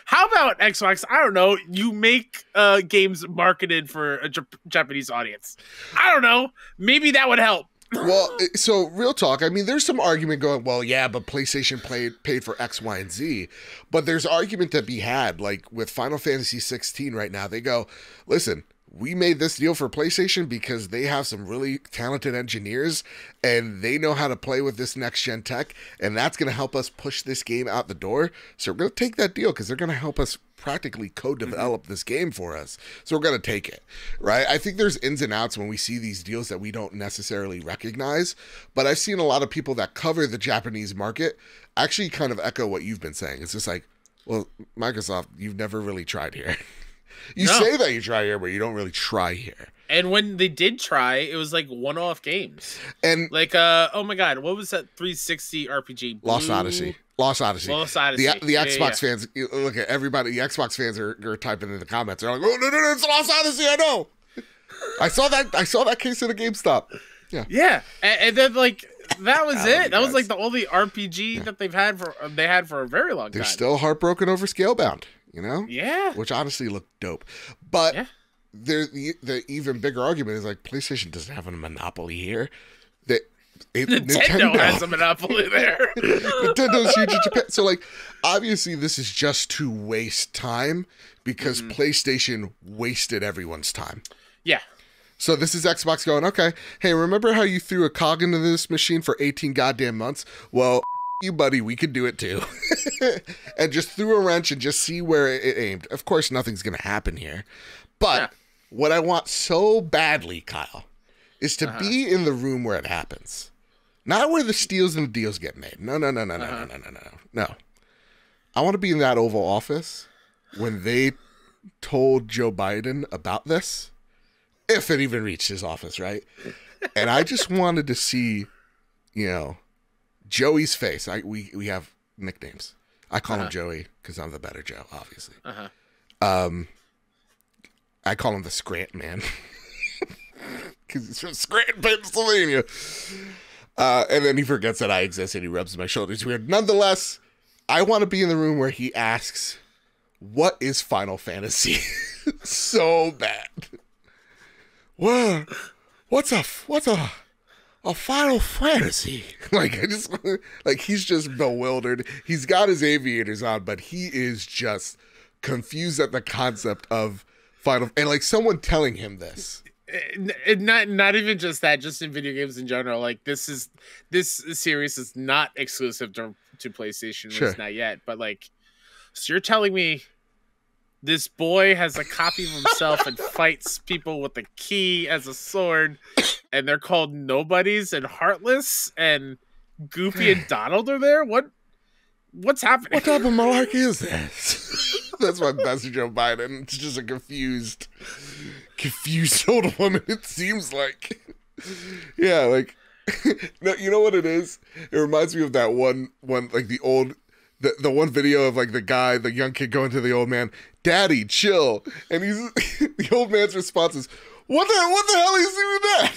How about Xbox? I don't know. You make games marketed for a Japanese audience. I don't know. Maybe that would help. Well, so real talk, I mean, there's some argument going, well, yeah, but PlayStation paid for X, Y, and Z. But there's argument to be had, like with Final Fantasy 16 right now. They go, listen, we made this deal for PlayStation because they have some really talented engineers and they know how to play with this next-gen tech, and that's going to help us push this game out the door. So we're going to take that deal because they're going to help us practically co-develop this game for us. So we're going to take it, right? I think there's ins and outs when we see these deals that we don't necessarily recognize, but I've seen a lot of people that cover the Japanese market actually kind of echo what you've been saying. It's just like, well, Microsoft, you've never really tried here. You say that you try here, but you don't really try here. And when they did try, it was like one-off games. And like, oh my God, what was that 360 RPG? Lost Odyssey. The Xbox fans, look at everybody. The Xbox fans are typing in the comments. They're like, "Oh no, it's Lost Odyssey." I know. I saw that case at a GameStop. Yeah, and then like that was it. That was like the only RPG that they had for a very long time. They're still heartbroken over Scalebound. You know? Yeah. Which honestly looked dope. But the even bigger argument is like PlayStation doesn't have a monopoly here. Nintendo has a monopoly there. Nintendo's huge in Japan. So like obviously this is just to waste time because PlayStation wasted everyone's time. Yeah. So this is Xbox going, okay, hey, remember how you threw a cog into this machine for 18 goddamn months? Well, you buddy, we could do it too. And just threw a wrench and just see where it aimed. Of course, nothing's going to happen here. But what I want so badly, Kyle, is to be in the room where it happens. Not where the steals and the deals get made. No. No. I want to be in that Oval Office when they told Joe Biden about this. If it even reached his office, right? And I just wanted to see, Joey's face. We have nicknames. I call him Joey because I'm the better Joe, obviously. I call him the Scranton Man because he's from Scranton, Pennsylvania. And then he forgets that I exist and he rubs my shoulders weird. Nonetheless, I want to be in the room where he asks, "What is Final Fantasy?" So bad. Well, what's a Final Fantasy? He's just bewildered. He's got his aviators on, but he is just confused at the concept of Final. And like someone telling him this Not even just that, just in video games in general. Like this series is not exclusive to PlayStation. Sure. It's not yet, but like, so you're telling me this boy has a copy of himself and fights people with a key as a sword, and they're called Nobodies and Heartless, and Goofy and Donald are there? What's happening? What type of malarkey is this? That's my message on Biden. It's just a confused old woman, it seems like. Yeah, like, no, you know what it is? It reminds me of that one like the one video of like the young kid going to the old man, "Daddy, chill," and he's the old man's response is, "What the hell is he doing that?"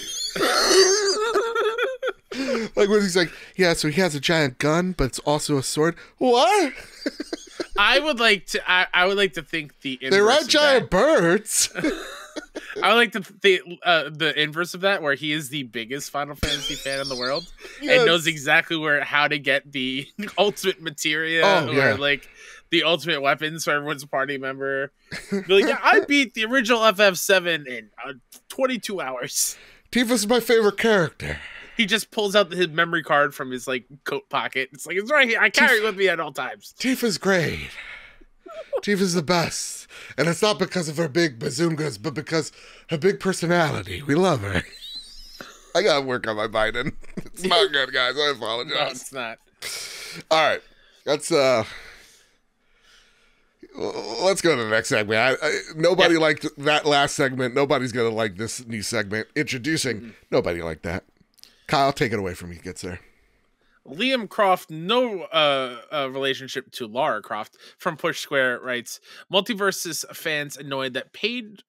Like when he's like, "Yeah, so he has a giant gun, but it's also a sword." What? I would like to think the inverse. They ride giant birds. I would like to think the inverse of that, where he is the biggest Final Fantasy fan in the world, yes, and knows exactly how to get the ultimate materia, or like the ultimate weapons for everyone's party member. Be like, yeah, I beat the original FF7 in 22 hours. Tifa's my favorite character. He just pulls out his memory card from his like coat pocket. It's like, it's right here. I carry it with me at all times. Tifa's great. Tifa's the best. And it's not because of her big bazoongas, but because her big personality. We love her. I gotta work on my Biden. It's not good, guys. I apologize. No, it's not. All right. Let's go to the next segment. Nobody liked that last segment. Nobody's gonna like this new segment. Introducing. Nobody liked that. Kyle, take it away from me. Gets there. Liam Croft, no relationship to Lara Croft, from Push Square writes, Multiverse's fans annoyed that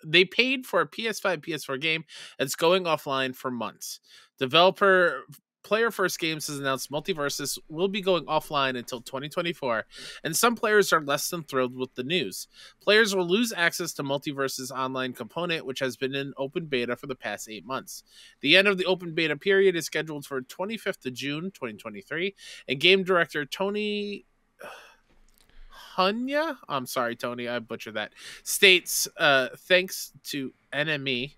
they paid for a PS5, PS4 game that's going offline for months. Developer Player First Games has announced Multiverses will be going offline until 2024, and some players are less than thrilled with the news. Players will lose access to Multiverse's online component, which has been in open beta for the past 8 months. The end of the open beta period is scheduled for 25th of June, 2023, and game director Tony Hunya, I'm sorry, Tony, I butchered that, states, thanks to NME,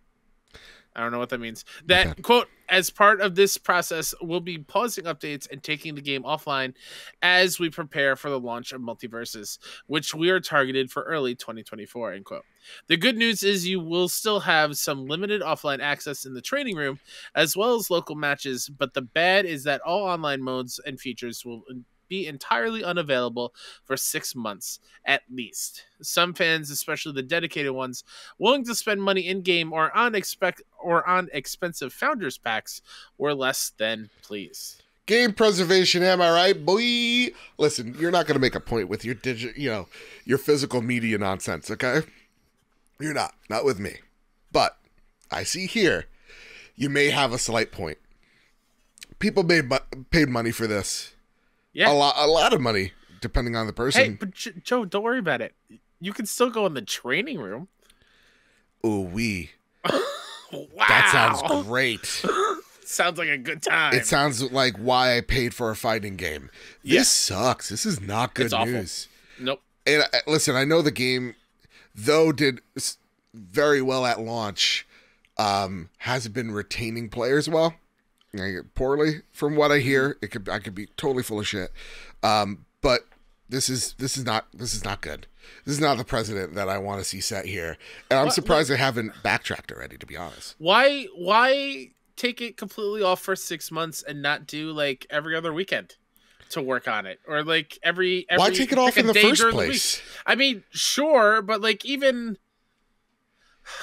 I don't know what that means, that, okay, quote, as part of this process, we'll be pausing updates and taking the game offline as we prepare for the launch of Multiverses, which we are targeted for early 2024, end quote. The good news is you will still have some limited offline access in the training room, as well as local matches, but the bad is that all online modes and features will be entirely unavailable for 6 months at least. Some fans, especially the dedicated ones, willing to spend money in-game or on expensive Founders Packs, were less than pleased. Game preservation, am I right, boy? Listen, you're not going to make a point with your your physical media nonsense, okay? You're not with me. But I see here, you may have a slight point. People paid money for this. Yeah, a lot of money, depending on the person. Hey, but Joe, don't worry about it. You can still go in the training room. Ooh, wee. Wow. That sounds great. Sounds like a good time. It sounds like why I paid for a fighting game. This sucks. This is not good news. Nope. And listen, I know the game, though did very well at launch, hasn't been retaining players well. Poorly, from what I hear. I could be totally full of shit, but this is not good. This is not the precedent that I want to see set here, and I'm surprised they haven't backtracked already. To be honest, why take it completely off for 6 months and not do like every other weekend to work on it, or like every why take it off in the first place? I mean, sure, but like even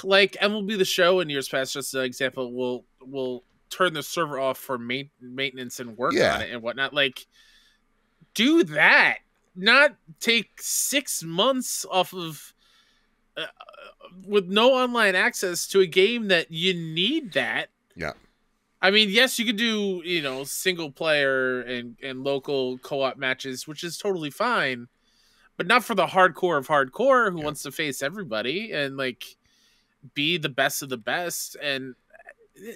like MLB The Show in years past, just an example, will turn the server off for maintenance and work on it and whatnot. Like, do that. Not take 6 months off of with no online access to a game that you need that. Yeah. I mean, yes, you could do, single player and local co-op matches, which is totally fine, but not for the hardcore of hardcore who wants to face everybody and like be the best of the best. And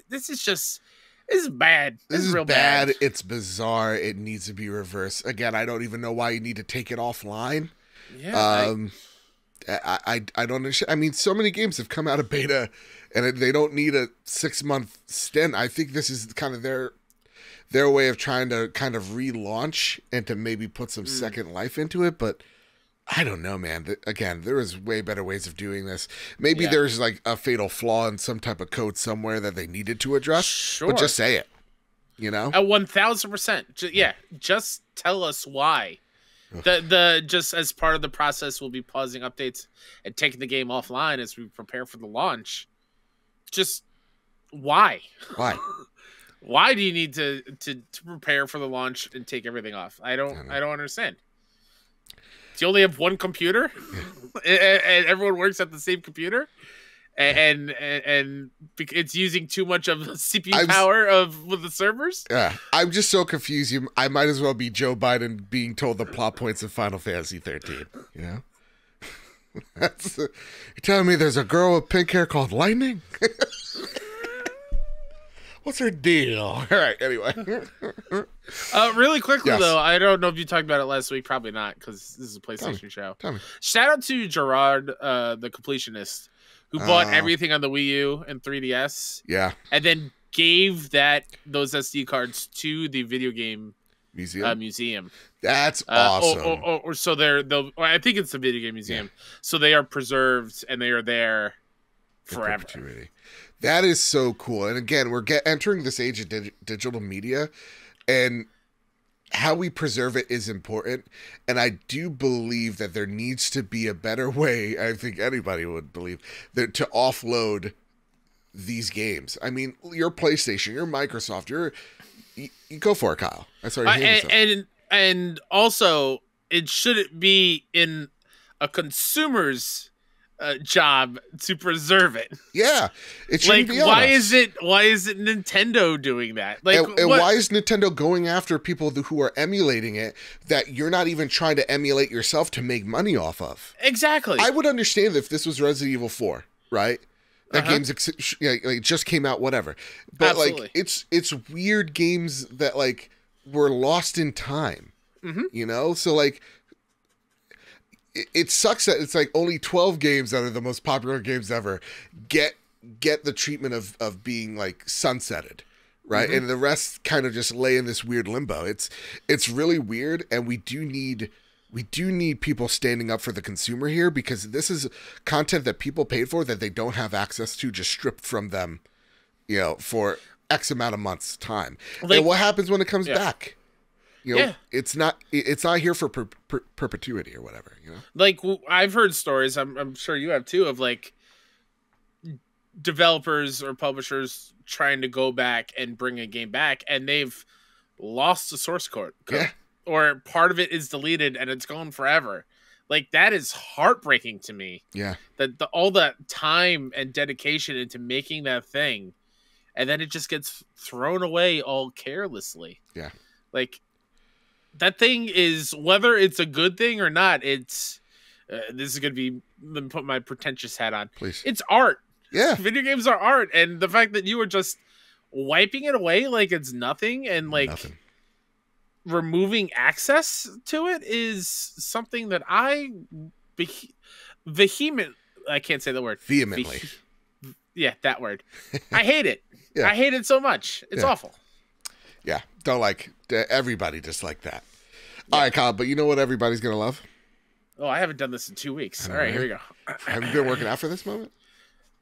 this is bad. This is real bad. It's bizarre. It needs to be reversed. Again, I don't even know why you need to take it offline. Yeah. I don't understand. I mean, so many games have come out of beta, and they don't need a 6-month stint. I think this is kind of their way of trying to kind of relaunch and to maybe put some second life into it. But I don't know, man. Again, there is way better ways of doing this. Maybe there's like a fatal flaw in some type of code somewhere that they needed to address. Sure. But just say it. You know, at 1,000%. Just tell us why. Just as part of the process, we'll be pausing updates and taking the game offline as we prepare for the launch. Just why? Why? Why do you need to prepare for the launch and take everything off? I don't understand. Do you only have one computer, and everyone works at the same computer? And it's using too much of the CPU power with the servers. Yeah, I'm just so confused. I might as well be Joe Biden being told the plot points of Final Fantasy 13. You know, you're telling me there's a girl with pink hair called Lightning. What's her deal? All right. Anyway, really quickly though, I don't know if you talked about it last week. Probably not, because this is a PlayStation show. Tell me. Shout out to Gerard, the completionist, who bought everything on the Wii U and 3DS. Yeah. And then gave those SD cards to the video game museum. That's awesome. Or so I think it's the video game museum. Yeah. So they are preserved and they are there forever. That is so cool. And again, we're entering this age of digital media, and how we preserve it is important. And I do believe that there needs to be a better way, I think anybody would believe, that to offload these games. I mean, your PlayStation, your Microsoft, you go for it, Kyle. That's all and also, it shouldn't be in a consumer's job to preserve it. Yeah, it shouldn't be on why us. Why is it Nintendo doing that? And why is Nintendo going after people who are emulating it that you're not even trying to emulate yourself to make money off of? Exactly. I would understand if this was Resident Evil 4, right? That game's it just came out, whatever. But Absolutely. like it's weird games that like were lost in time. You know, so like. It sucks that it's like only 12 games that are the most popular games ever get the treatment of being like sunsetted, right? And the rest kind of just lay in this weird limbo. It's really weird, and we do need people standing up for the consumer here, because this is content that people paid for that they don't have access to, just stripped from them, you know, for X amount of months' time. And what happens when it comes back? You know, it's not here for perpetuity or whatever, you know? Like, I've heard stories, I'm sure you have too, of like developers or publishers trying to go back and bring a game back, and they've lost the source code. Or part of it is deleted and it's gone forever. Like, that is heartbreaking to me. Yeah. That all that time and dedication into making that thing, and then it just gets thrown away all carelessly. Yeah. Like, that thing is, whether it's a good thing or not, it's this is going to be, let me put my pretentious hat on. Please. It's art. Yeah. Video games are art. And the fact that you were just wiping it away like it's nothing, and like removing access to it, is something that I I can't say the word. Vehemently. Yeah, that word. I hate it. I hate it so much. It's awful. Yeah, don't like. Everybody disliked that. All right, Kyle, but you know what everybody's going to love? Oh, I haven't done this in 2 weeks. All right, here we go. Have you been working out for this moment?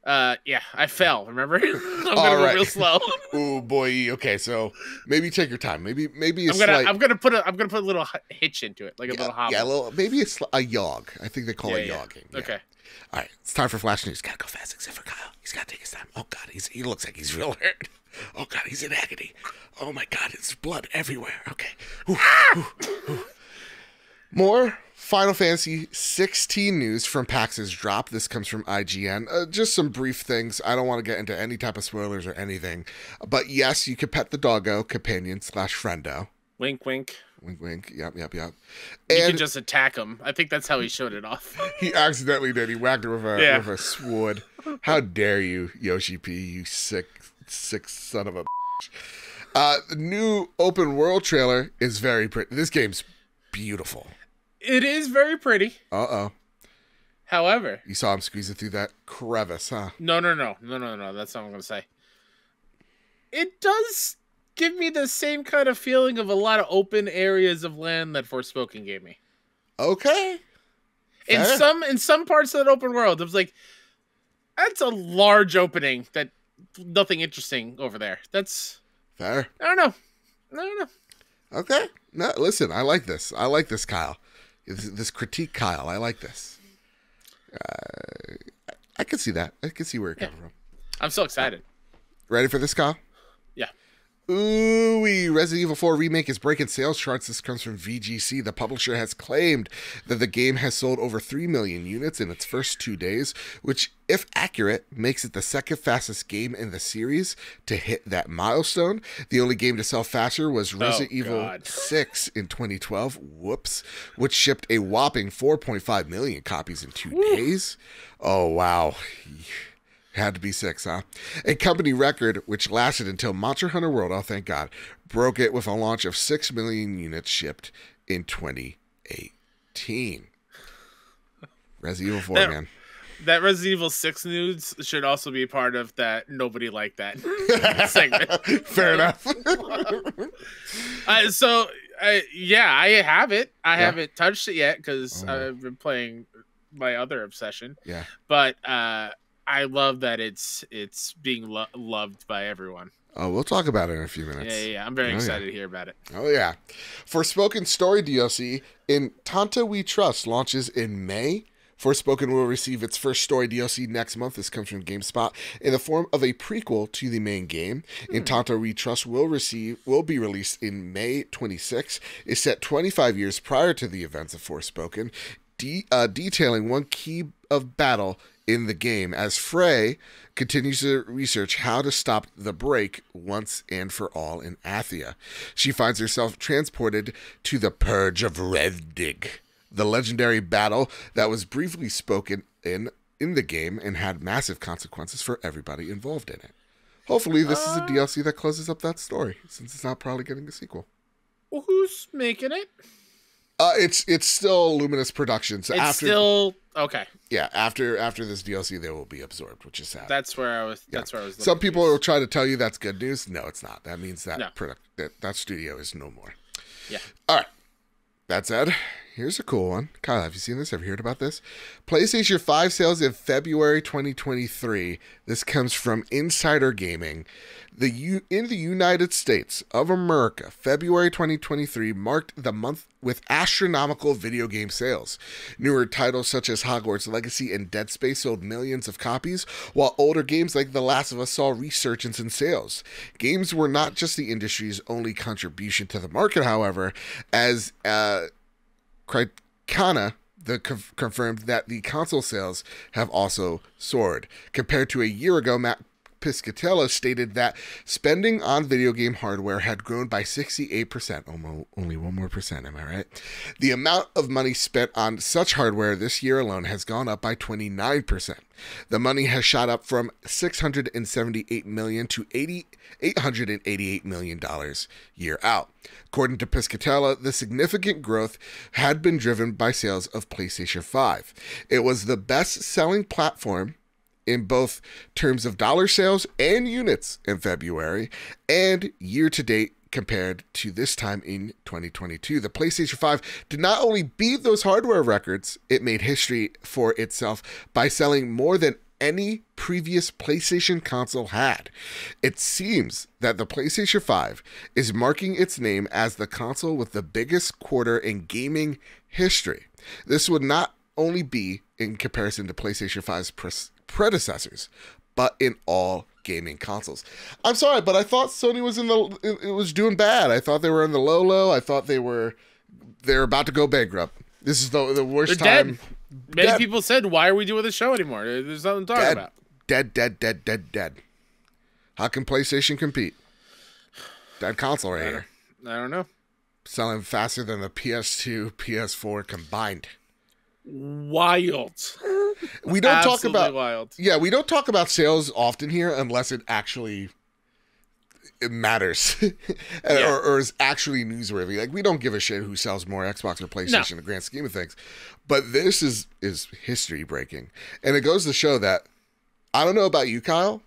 Yeah, I fell, remember? I'm going to go real slow. Oh, boy. Okay, so maybe take your time. Maybe I'm gonna put a little hitch into it, like a little hobble. Yeah, maybe it's a yog. I think they call it yogging. Yeah. Okay. All right, it's time for Flash News. Gotta go fast, except for Kyle. He's gotta take his time. Oh, God, he looks like he's real hurt. Oh, God, he's in agony. Oh, my God, it's blood everywhere. Okay. More Final Fantasy 16 news from PAX's drop. This comes from IGN. Just some brief things. I don't want to get into any type of spoilers or anything. But yes, you can pet the doggo, companion / friendo. Wink, wink. Wink, wink. Yep. And you can just attack him. I think that's how he showed it off. He accidentally did. He whacked it with a sword. How dare you, Yoshi P, you sick son of a bitch. The new open world trailer is very pretty. This game's beautiful. It is very pretty. Uh-oh. However, you saw him squeezing through that crevice, huh? No. That's not what I'm going to say. It does give me the same kind of feeling of a lot of open areas of land that Forspoken gave me. Okay. Fair. In some parts of that open world, it was like, that's a large opening that nothing interesting over there. That's fair. I don't know. Okay. No, listen, I like this. Kyle. This critique, Kyle. I like this. I can see that. I can see where you're coming from. I'm so excited. Ready for this, Kyle? Yeah. Ooh-wee. Resident Evil 4 Remake is breaking sales charts. This comes from VGC. The publisher has claimed that the game has sold over 3 million units in its first 2 days, which, if accurate, makes it the second fastest game in the series to hit that milestone. The only game to sell faster was Resident Evil 6 in 2012, whoops, which shipped a whopping 4.5 million copies in 2 days. Oh, wow. Had to be 6, huh? A company record, which lasted until Monster Hunter World, oh thank God, broke it with a launch of 6 million units shipped in 2018. Resident Evil 4, man. That Resident Evil 6 news should also be part of that nobody liked that segment. Fair enough. I have it. I haven't touched it yet because I've been playing my other obsession. Yeah. But I love that it's being loved by everyone. Oh, we'll talk about it in a few minutes. Yeah. I'm very excited to hear about it. Oh, yeah. Forspoken Story DLC in Tanta We Trust launches in May. Forspoken will receive its first story DLC next month. This comes from GameSpot in the form of a prequel to the main game. In Tanta We Trust will be released in May 26. It's set 25 years prior to the events of Forspoken, detailing one key of battle in the game as Frey continues to research how to stop the break once and for all in Athia. She finds herself transported to the Purge of Revdig, the legendary battle that was briefly spoken in the game and had massive consequences for everybody involved in it. Hopefully this is a DLC that closes up that story, since it's not probably getting a sequel. Well, who's making it? It's still Luminous Productions. Still okay. Yeah, after this DLC, they will be absorbbed, which is sad. That's where I was. Yeah. That's where I was. Some people will try to tell you that's good news. No, it's not. That means that that studio is no more. Yeah. All right. That said, here's a cool one. Kyle, have you seen this? Have you heard about this? PlayStation 5 sales in February 2023. This comes from Insider Gaming. In the United States of America, February 2023 marked the month with astronomical video game sales. Newer titles such as Hogwarts Legacy and Dead Space sold millions of copies, while older games like The Last of Us saw resurgence in sales. Games were not just the industry's only contribution to the market, however, as Cricana confirmed that the console sales have also soared. Compared to a year ago, Matt Piscatella stated that spending on video game hardware had grown by 68%. Only one more percent, am I right? The amount of money spent on such hardware this year alone has gone up by 29%. The money has shot up from $678 million to $888 million year out. According to Piscatella, the significant growth had been driven by sales of PlayStation 5. It was the best-selling platform in both terms of dollar sales and units in February and year-to-date compared to this time in 2022. The PlayStation 5 did not only beat those hardware records, it made history for itself by selling more than any previous PlayStation console had. It seems that the PlayStation 5 is marking its name as the console with the biggest quarter in gaming history. This would not only be in comparison to PlayStation 5's predecessors, but in all gaming consoles. I'm sorry, but I thought Sony was it was doing bad. I thought they were in the low. I thought they're about to go bankrupt. This is the worst time. Many people said, "Why are we doing this show anymore? There's nothing to talk about." Dead. How can PlayStation compete? Dead console right here. I don't know. Selling faster than the PS2, PS4 combined. Wild. We don't talk about wild. Yeah, we don't talk about sales often here unless it actually it matters or is actually newsworthy. Like, we don't give a shit who sells more, Xbox or PlayStation, in the grand scheme of things. But this is history breaking. And it goes to show that, I don't know about you, Kyle.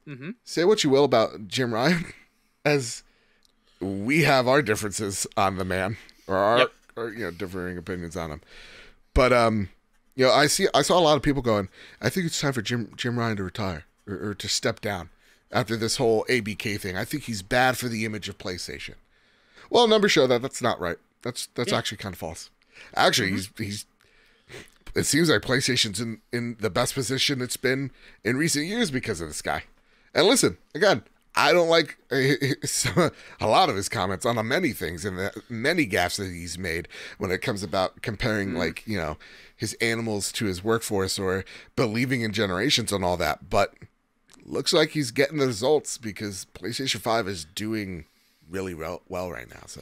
Mm-hmm. Say what you will about Jim Ryan, as we have our differences on the man, or our or differing opinions on him. But I saw a lot of people going, I think it's time for Jim Ryan to retire or to step down after this whole ABK thing. I think he's bad for the image of PlayStation. Well, numbers show that that's not right. That's actually kind of false. Actually, he's. It seems like PlayStation's in the best position it's been in recent years because of this guy. And listen, again, I don't like a lot of his comments on many things and the many gaffes that he's made when it comes about comparing his animals to his workforce or believing in generations and all that. But looks like he's getting the results because PlayStation 5 is doing really well right now. So,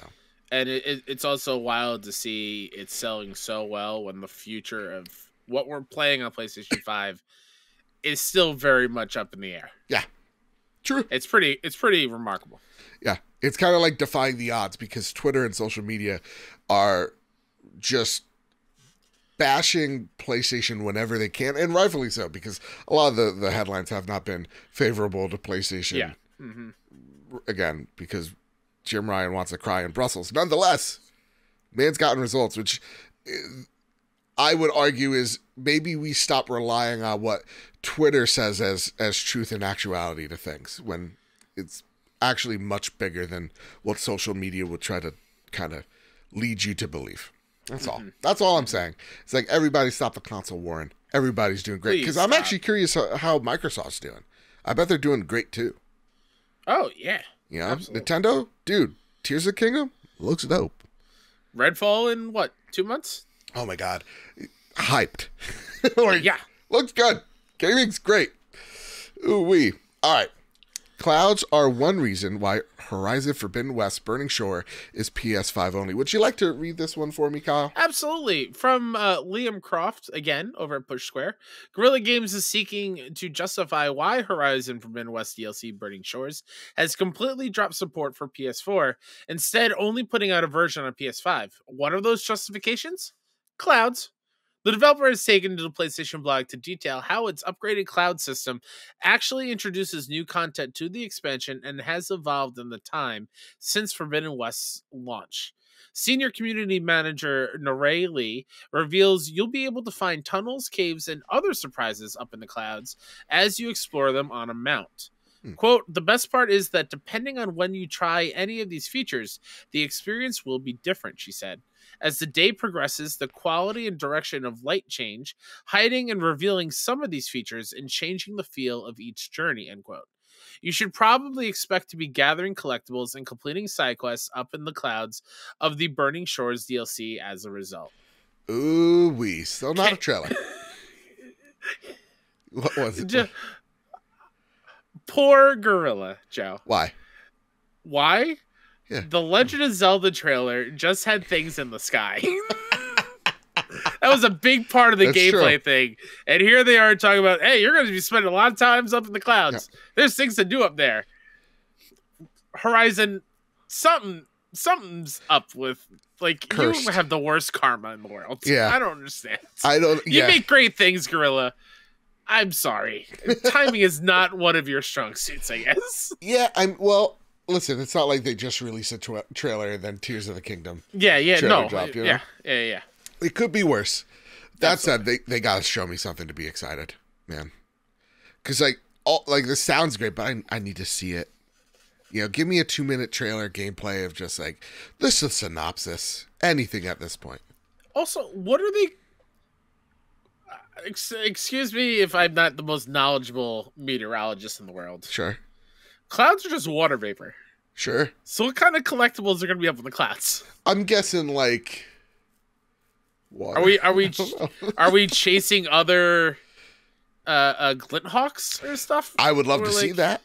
and it's also wild to see it selling so well when the future of what we're playing on PlayStation 5 is still very much up in the air. Yeah, true. It's pretty remarkable. Yeah, it's kind of like defying the odds because Twitter and social media are just bashing PlayStation whenever they can, and rightfully so, because a lot of the headlines have not been favorable to PlayStation. Yeah. Mm-hmm. Again, because Jim Ryan wants to cry in Brussels. Nonetheless, man's gotten results, which I would argue is maybe we stop relying on what Twitter says as truth and actuality to things when it's actually much bigger than what social media would try to kind of lead you to believe. That's all. That's all I'm saying. It's like everybody stop the console warring. Everybody's doing great. Because I'm actually curious how Microsoft's doing. I bet they're doing great too. Oh, yeah. Absolutely. Nintendo? Dude, Tears of the Kingdom? Looks dope. Redfall in, 2 months? Oh my god. Hyped. Yeah. Looks good. Gaming's great. Ooh-wee. All right. Clouds are one reason why Horizon Forbidden West Burning Shore is PS5 only. Would you like to read this one for me, Kyle? Absolutely. From Liam Croft, again, over at Push Square. Guerrilla Games is seeking to justify why Horizon Forbidden West DLC Burning Shores has completely dropped support for PS4, instead only putting out a version on PS5. One of those justifications? Clouds. The developer has taken to the PlayStation blog to detail how its upgraded cloud system actually introduces new content to the expansion and has evolved in the time since Forbidden West's launch. Senior community manager Naray Lee reveals you'll be able to find tunnels, caves, and other surprises up in the clouds as you explore them on a mount. Quote, the best part is that depending on when you try any of these features, the experience will be different, she said. As the day progresses, the quality and direction of light change, hiding and revealing some of these features and changing the feel of each journey, end quote. You should probably expect to be gathering collectibles and completing side quests up in the clouds of the Burning Shores DLC as a result. Ooh-wee. Still not a trailer. What was it? Poor Gorilla, Joe. Why? Yeah. The Legend of Zelda trailer just had things in the sky. That was a big part of the gameplay thing. And here they are talking about, hey, you're going to be spending a lot of times up in the clouds. Yeah. There's things to do up there. Horizon, something's up with, like, cursed. You have the worst karma in the world. Yeah. I don't understand. You make great things, Gorilla. I'm sorry. Timing is not one of your strong suits, I guess. Yeah, listen, it's not like they just released a trailer and then Tears of the Kingdom. Yeah, no. Dropped, yeah. It could be worse. That said, they got to show me something to be excited, man. Because, this sounds great, but I need to see it. Give me a 2-minute trailer gameplay of just, this is a synopsis. Anything at this point. Also, what are they... Excuse me if I'm not the most knowledgeable meteorologist in the world. Sure. Clouds are just water vapor. Sure. So what kind of collectibles are going to be up in the clouds? I'm guessing water. Are we chasing other glint hawks or stuff? I would love to see that.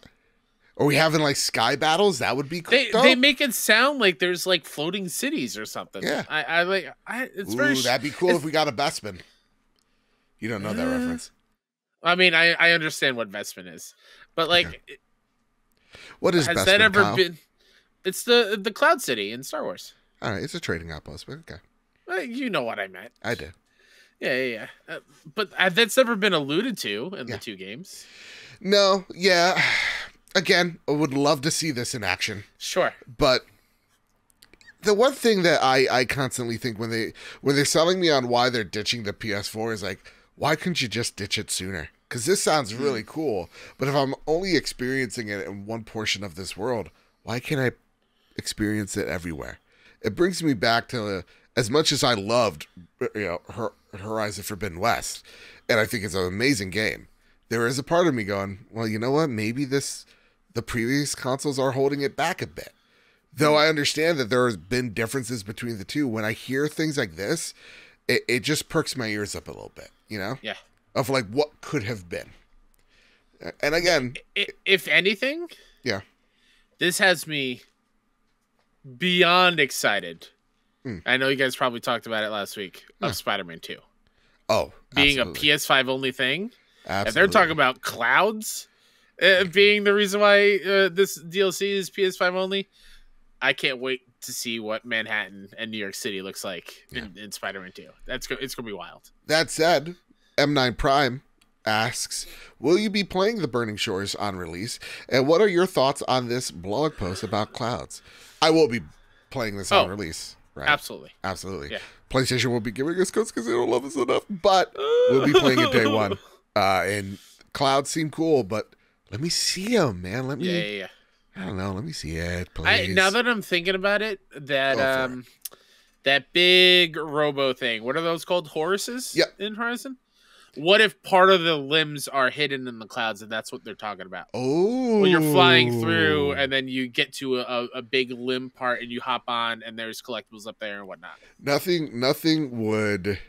Are we having sky battles? That would be cool. They make it sound like there's floating cities or something. Yeah. It's very. That'd be cool if we got a Bespin. You don't know that reference. I mean, I understand what Vespin is, but What is has Bespin, that ever Kyle? been? It's the Cloud City in Star Wars. All right, it's a trading outpost, but okay. You know what I meant. I do. Yeah. But that's never been alluded to in the two games. No, yeah. Again, I would love to see this in action. Sure. But the one thing that I constantly think when they're selling me on why they're ditching the PS4 is like, why couldn't you just ditch it sooner? Because this sounds really cool, but if I'm only experiencing it in one portion of this world, why can't I experience it everywhere? It brings me back to as much as I loved, Horizon Forbidden West, and I think it's an amazing game. There is a part of me going, well, you know what? Maybe the previous consoles are holding it back a bit. Though I understand that there has been differences between the two. When I hear things like this, it just perks my ears up a little bit, you know? Yeah. Of like what could have been. And again, if anything, yeah, this has me beyond excited. I know you guys probably talked about it last week of Spider-Man 2. Oh, being absolutely. a PS5 only thing. Absolutely. If they're talking about clouds being the reason why this DLC is PS5 only, I can't wait to see what Manhattan and New York City looks like in Spider-Man 2. It's going to be wild. That said, M9 Prime asks, will you be playing The Burning Shores on release? And what are your thoughts on this blog post about clouds? I will be playing this on release. Right? Absolutely. Yeah. PlayStation will be giving us codes because they don't love us enough, but we'll be playing it day one. And clouds seem cool, but let me see them, man. Let me. Yeah. I don't know. Let me see it, please. Now that I'm thinking about it, that big robo thing. What are those called? Horses? Yep. In Horizon? What if part of the limbs are hidden in the clouds and that's what they're talking about? Oh. When you're flying through and then you get to a big limb part and you hop on and there's collectibles up there and whatnot. Nothing would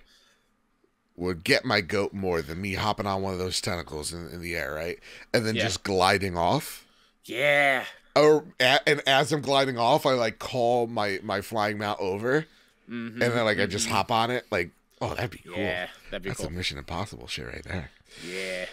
get my goat more than me hopping on one of those tentacles in the air, right? And then just gliding off. Yeah. And as I'm gliding off, I like call my flying mount over. And then I just hop on it. Like, oh, that'd be cool. Yeah, that'd be cool. That's a Mission Impossible shit right there. Yeah.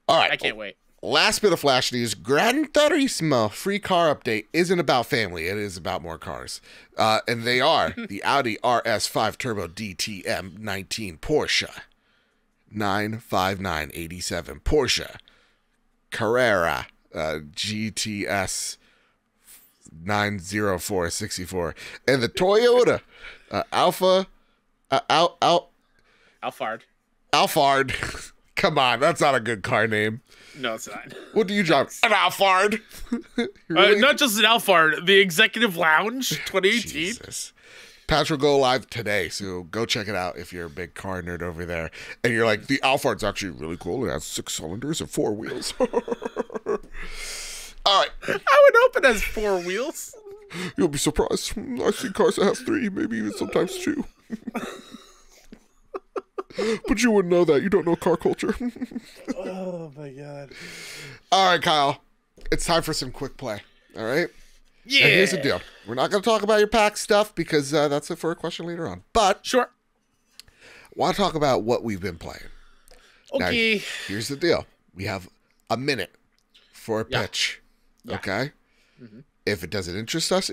All right. I can't wait. Last bit of Flash news. Gran Turismo free car update isn't about family. It is about more cars. And they are the Audi RS5 Turbo DTM 19 Porsche 95987 Porsche Carrera GTS 90464 and the Toyota Alphard. Come on, that's not a good car name. No, it's not. What do you drive? An Alphard. Really? Not just an Alphard. The Executive Lounge 2018. Jesus. Patch will go live today, so go check it out if you're a big car nerd over there. And you're like, the Alphard's actually really cool. It has 6 cylinders and 4 wheels. All right. I would hope it has 4 wheels. You'll be surprised. I see cars that have 3, maybe even sometimes 2. But you wouldn't know that. You don't know car culture. Oh, my God. All right, Kyle. It's time for some quick play. All right? Yeah. And here's the deal. We're not going to talk about your PAX stuff because that's it for a question later on. But sure. I want to talk about what we've been playing. Okay. Now, here's the deal. We have a minute for a pitch. Yeah. Okay? Mm-hmm. If it doesn't interest us,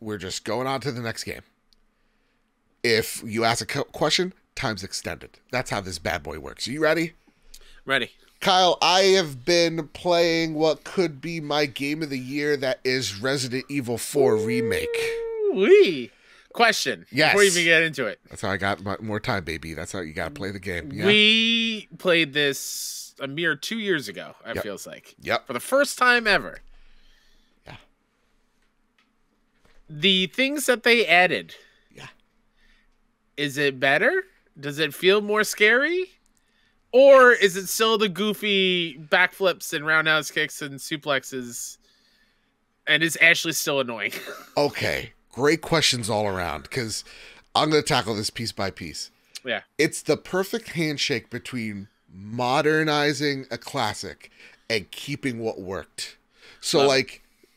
we're just going on to the next game. If you ask a question, time's extended. That's how this bad boy works. Are you ready? Ready. Kyle, I have been playing what could be my game of the year. That is Resident Evil 4 Remake. Wee. Question. Yes. Before you even get into it. That's how I got more time, baby. That's how you got to play the game. Yeah? We played this a mere 2 years ago, it feels like. Yep. For the first time ever. Yeah. The things that they added. Yeah. Is it better? Does it feel more scary? Or is it still the goofy backflips and roundhouse kicks and suplexes? And is Ashley still annoying? Okay. Great questions all around, because I'm going to tackle this piece by piece. Yeah. It's the perfect handshake between modernizing a classic and keeping what worked. So,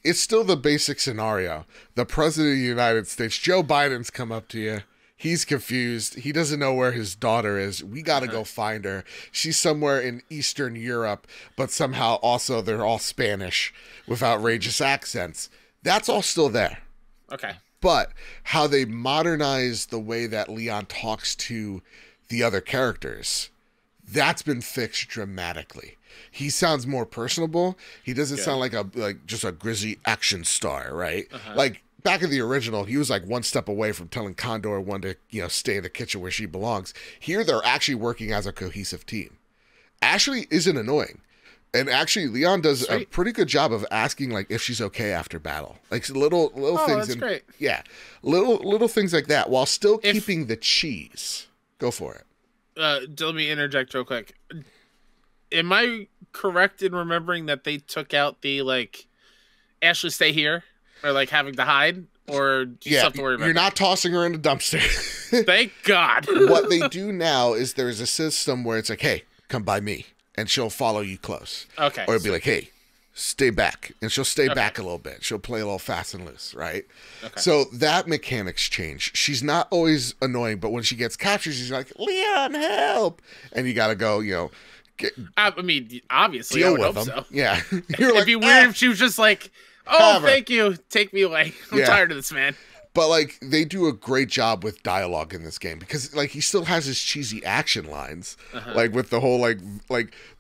it's still the basic scenario. The President of the United States, Joe Biden's come up to you. He's confused. He doesn't know where his daughter is. We got to go find her. She's somewhere in Eastern Europe, but somehow also they're all Spanish with outrageous accents. That's all still there. Okay. But how they modernize the way that Leon talks to the other characters, that's been fixed dramatically. He sounds more personable. He doesn't sound like just a grisly action star, right? Like, back in the original, he was like one step away from telling Condor one to, stay in the kitchen where she belongs. Here, they're actually working as a cohesive team. Ashley isn't annoying. And actually, Leon does a pretty good job of asking, like, if she's okay after battle. Like, little things. That's great. Yeah. Little things like that, while still keeping the cheese. Go for it. Let me interject real quick. Am I correct in remembering that they took out the, like, Ashley, stay here? Or, like, having to hide? Or do you have to worry about you're not tossing her in a dumpster. Thank God. What they do now is there's a system where it's like, hey, come by me. And she'll follow you close. Okay. Or it'll be like, hey, stay back. And she'll stay back a little bit. She'll play a little fast and loose, right? Okay. So that mechanics change. She's not always annoying, but when she gets captured, she's like, Leon, help. And you got to go, I mean, obviously, I would hope so. Yeah. It'd be weird if she was just like, oh, thank you. Take me away. I'm tired of this, man. But, like, they do a great job with dialogue in this game because, like, he still has his cheesy action lines. Like, with the whole, like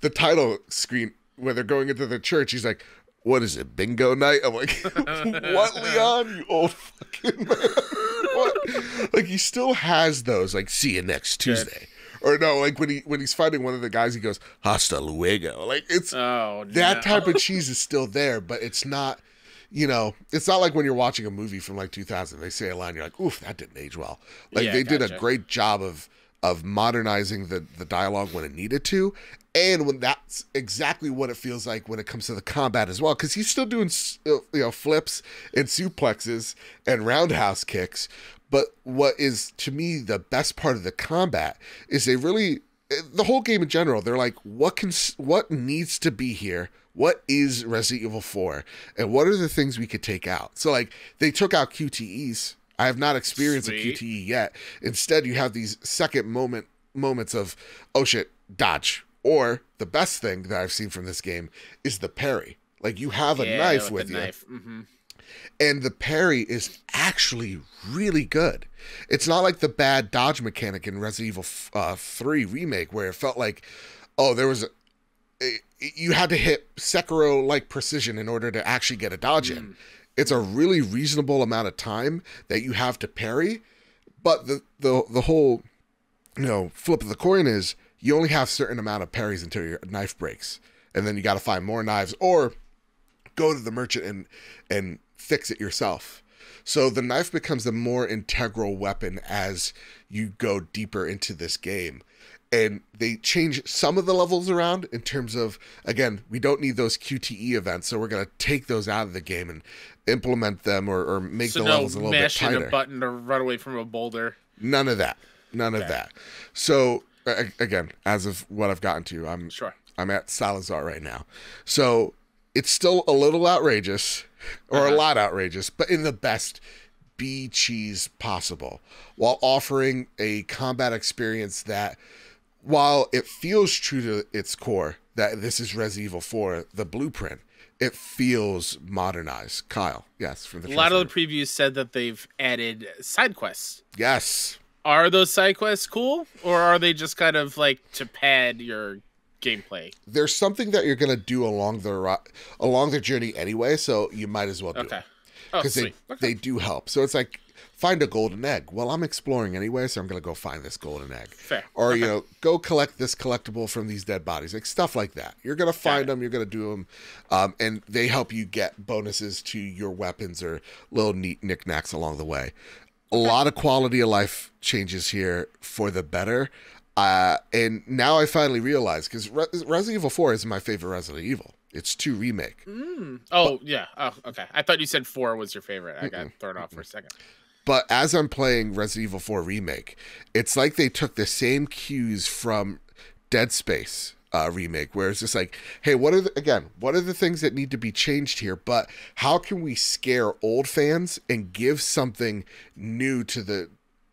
the title screen where they're going into the church, he's like, what is it, bingo night? I'm like, what, Leon? You old fucking man. What? Like, he still has those, like, see you next Tuesday. Or no, like when he's fighting one of the guys, he goes, hasta luego. Like, it's that type of cheese is still there, but it's not, it's not like when you're watching a movie from like 2000. They say a line, you're like, oof, that didn't age well. Like, they did a great job of modernizing the dialogue when it needed to, and when that's exactly what it feels like when it comes to the combat as well. Because he's still doing flips and suplexes and roundhouse kicks. But what is, to me, the best part of the combat is the whole game in general, they're like, what needs to be here? What is Resident Evil 4? And what are the things we could take out? So, like, they took out QTEs. I have not experienced a QTE yet. Instead, you have these second moments of, oh shit, dodge. Or the best thing that I've seen from this game is the parry. Like, you have a knife with you. Mm-hmm. And the parry is actually really good. It's not like the bad dodge mechanic in Resident Evil 3 Remake where it felt like, you had to hit Sekiro-like precision in order to actually get a dodge in. It's a really reasonable amount of time that you have to parry, but the whole flip of the coin is you only have a certain amount of parries until your knife breaks, and then you got to find more knives or go to the merchant and fix it yourself. So the knife becomes a more integral weapon as you go deeper into this game. And they change some of the levels around in terms of, again, we don't need those QTE events, so we're going to take those out of the game and implement them or make the levels a little bit tighter. So no mashing a button to run away from a boulder. None of that. None of that. So, again, as of what I've gotten to, I'm at Salazar right now. So it's still a little outrageous, or a lot outrageous, but in the best B-cheese possible, while offering a combat experience that, while it feels true to its core, that this is Resident Evil 4, the blueprint, it feels modernized. Kyle, yes. From the a lot of the previews said that they've added side quests. Yes. Are those side quests cool, or are they just kind of like to pad your gameplay? There's something that you're going to do along the journey anyway, so you might as well do it. Because they do help. So it's like, find a golden egg. Well, I'm exploring anyway, so I'm going to go find this golden egg. Fair. Or, go collect this collectible from these dead bodies. Like, stuff like that. You're going to find them. You're going to do them. And they help you get bonuses to your weapons or little neat knickknacks along the way. A lot of quality of life changes here for the better. And now I finally realize, because Resident Evil 4 is my favorite Resident Evil. It's 2 Remake. Yeah. Oh, okay. I thought you said 4 was your favorite. I got thrown off for a second. But as I'm playing Resident Evil 4 Remake, it's like they took the same cues from Dead Space Remake, where it's just like, hey, what are the things that need to be changed here? But how can we scare old fans and give something new to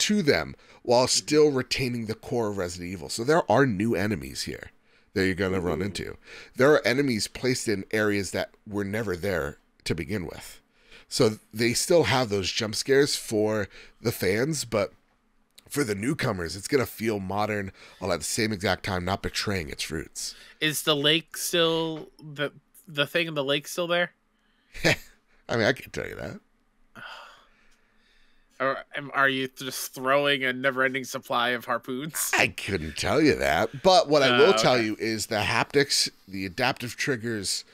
to them while still retaining the core of Resident Evil. So there are new enemies here that you're going to run into. There are enemies placed in areas that were never there to begin with. So they still have those jump scares for the fans, but for the newcomers, it's going to feel modern while at the same exact time not betraying its roots. Is the lake still, the thing in the lake still there? I mean, I can tell you that. Or are you just throwing a never-ending supply of harpoons? I couldn't tell you that. But what I will tell you is the haptics, the adaptive triggers,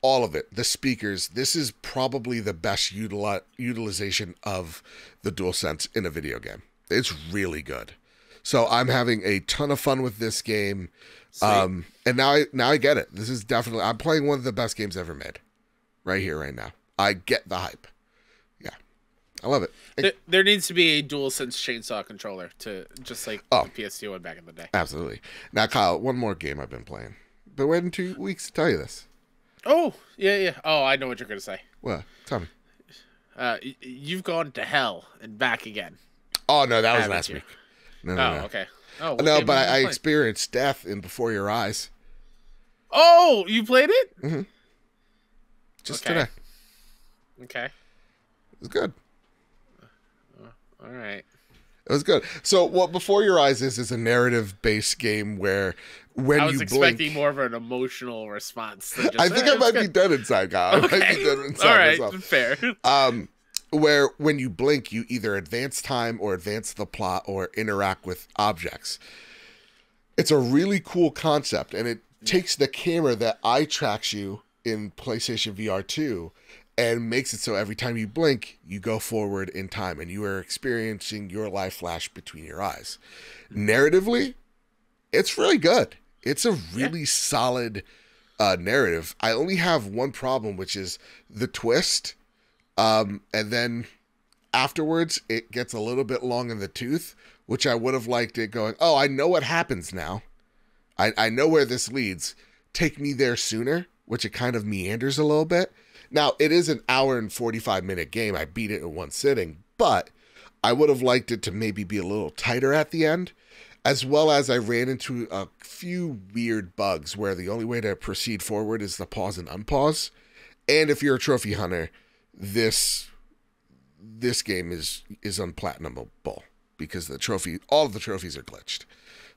all of it, the speakers, this is probably the best utilization of the DualSense in a video game. It's really good. So I'm having a ton of fun with this game. And now I get it. This is definitely, I'm playing one of the best games ever made. Right here, right now. I get the hype. Yeah. I love it. There needs to be a DualSense chainsaw controller to just like the PS2 one back in the day. Absolutely. Now, Kyle, one more game I've been playing. Been waiting 2 weeks to tell you this. Oh, yeah. Oh, I know what you're going to say. What? Tell me. You've gone to hell and back again. Oh, no, that was last week. No. Okay. Oh, no, but I experienced death in Before Your Eyes. Oh, you played it? Mm-hmm. Just today. Okay. It was good. All right. It was good. So, what Before Your Eyes is a narrative-based game where when you blink... I was expecting more of an emotional response. Than just, I think I might be dead inside, Kyle. Okay. I might be dead inside all right, myself. Fair. Where when you blink, you either advance time or advance the plot or interact with objects. It's a really cool concept, and it takes the camera that eye tracks you in PlayStation VR 2 and makes it so every time you blink, you go forward in time and you are experiencing your life flash between your eyes. Narratively, it's really good. It's a really solid narrative. I only have one problem, which is the twist. And then afterwards, it gets a little bit long in the tooth, which I would have liked it going, oh, I know what happens now. I know where this leads. Take me there sooner, which it kind of meanders a little bit. Now, it is an hour and 45-minute game. I beat it in one sitting, but I would have liked it to maybe be a little tighter at the end, as well as I ran into a few weird bugs where the only way to proceed forward is to pause and unpause. And if you're a trophy hunter, this game is unplatinumable because all of the trophies are glitched.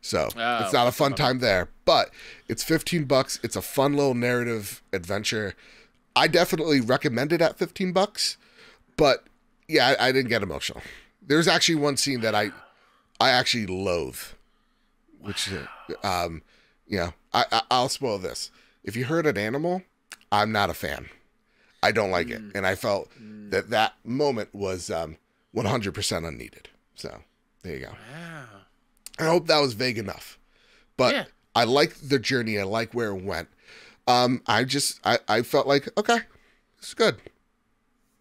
So it's not a fun time there, but it's $15. It's a fun little narrative adventure. I definitely recommend it at $15, but yeah, I didn't get emotional. There's actually one scene that I actually loathe, which I'll spoil this. If you hurt an animal, I'm not a fan. I don't like it, and I felt that moment was 100% unneeded. So there you go. Wow. I hope that was vague enough, but I like the journey. I like where it went. I felt like, okay, it's good,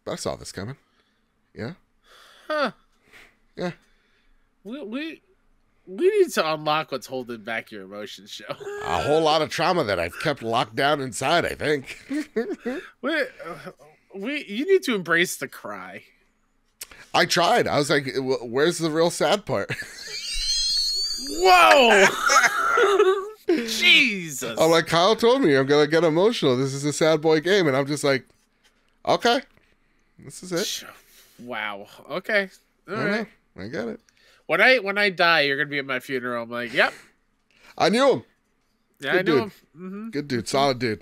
but I saw this coming. Yeah. Huh. Yeah. We need to unlock what's holding back your emotions, Joe. A whole lot of trauma that I've kept locked down inside, I think. You need to embrace the cry. I tried. I was like, where's the real sad part? Whoa! Jesus. I'm like, Kyle told me I'm going to get emotional. This is a sad boy game. And I'm just like, okay, this is it. Wow. Okay. All right. I get it. When I die, you're going to be at my funeral. I'm like, yep. I knew him. Yeah, I knew him. Mm-hmm. Good dude. Solid dude.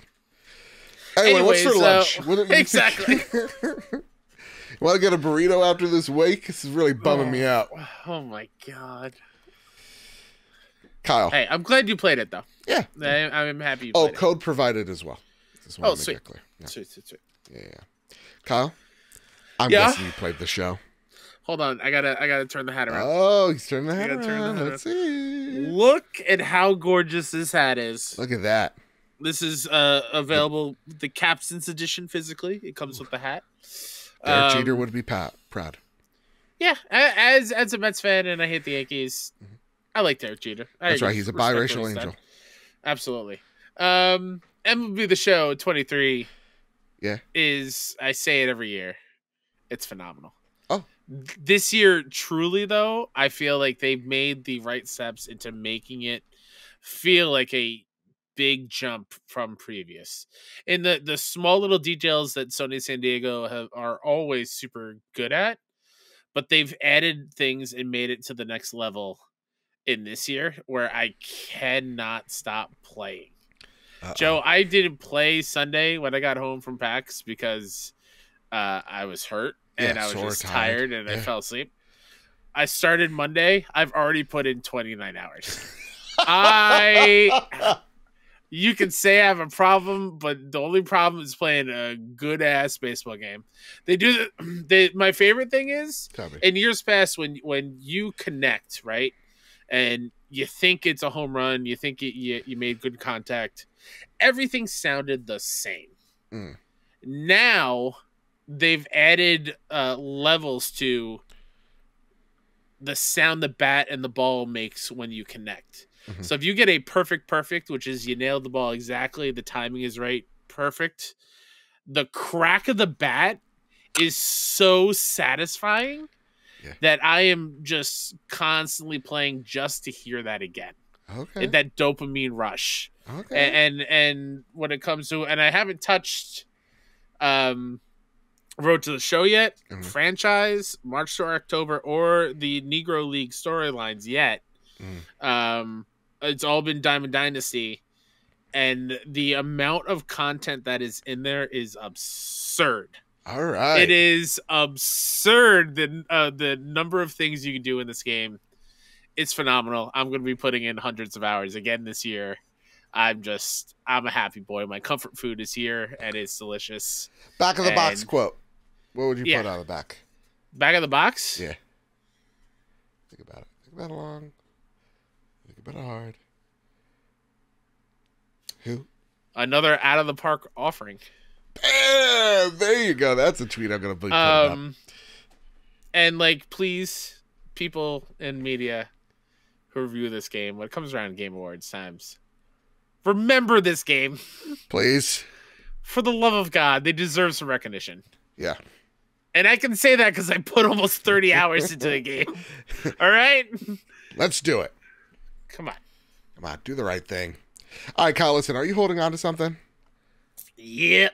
Anyway, what's for lunch? Exactly. You want to get a burrito after this wake? This is really bumming me out. Oh, my God. Kyle. Hey, I'm glad you played it, though. Yeah. I'm happy you played it. Code provided as well. Just want to make that clear. Yeah. Sweet. Yeah. Kyle, I'm guessing you played the show. Hold on. I gotta turn the hat around. Oh, he's turning the hat around. Let's see. Look at how gorgeous this hat is. Look at that. This is available, the Captain's Edition physically. It comes with the hat. Derek Jeter would be proud. Yeah, as a Mets fan, and I hate the Yankees, I like Derek Jeter. That's right. He's a biracial angel. Absolutely. MLB The Show 23 is, I say it every year, it's phenomenal. Oh. This year, truly, though, I feel like they've made the right steps into making it feel like a big jump from previous. And the small little details that Sony San Diego are always super good at, but they've added things and made it to the next level in this year where I cannot stop playing. Joe, I didn't play Sunday when I got home from PAX because I was hurt and I was just tired and I fell asleep. I started Monday. I've already put in 29 hours. You can say I have a problem, but the only problem is playing a good ass baseball game. My favorite thing is in years past when you connect, right? And you think it's a home run, you think you made good contact. Everything sounded the same. Now they've added levels to the sound the bat and the ball makes when you connect. So if you get a perfect, which is you nailed the ball exactly, the timing is right, perfect. The crack of the bat is so satisfying that I am just constantly playing just to hear that again. Okay. That dopamine rush. Okay. And when it comes to, and I haven't touched Road to the Show yet, franchise, March to October, or the Negro League storylines yet. It's all been Diamond Dynasty, and the amount of content that is in there is absurd. All right. It is absurd, the number of things you can do in this game. It's phenomenal. I'm going to be putting in hundreds of hours again this year. I'm a happy boy. My comfort food is here, and it's delicious. Back of the box quote. What would you put on the back? Back of the box? Yeah. Think about it. Think about it long. Think about it hard. Who? Another out of the park offering. Bam! There you go. That's a tweet I'm going to put up. And please, people in media who review this game, when it comes around Game Awards times, remember this game. Please. For the love of God, they deserve some recognition. Yeah. And I can say that because I put almost 30 hours into the game. All right? Let's do it. Come on. Come on. Do the right thing. All right, Kyle, listen. Are you holding on to something? Yep.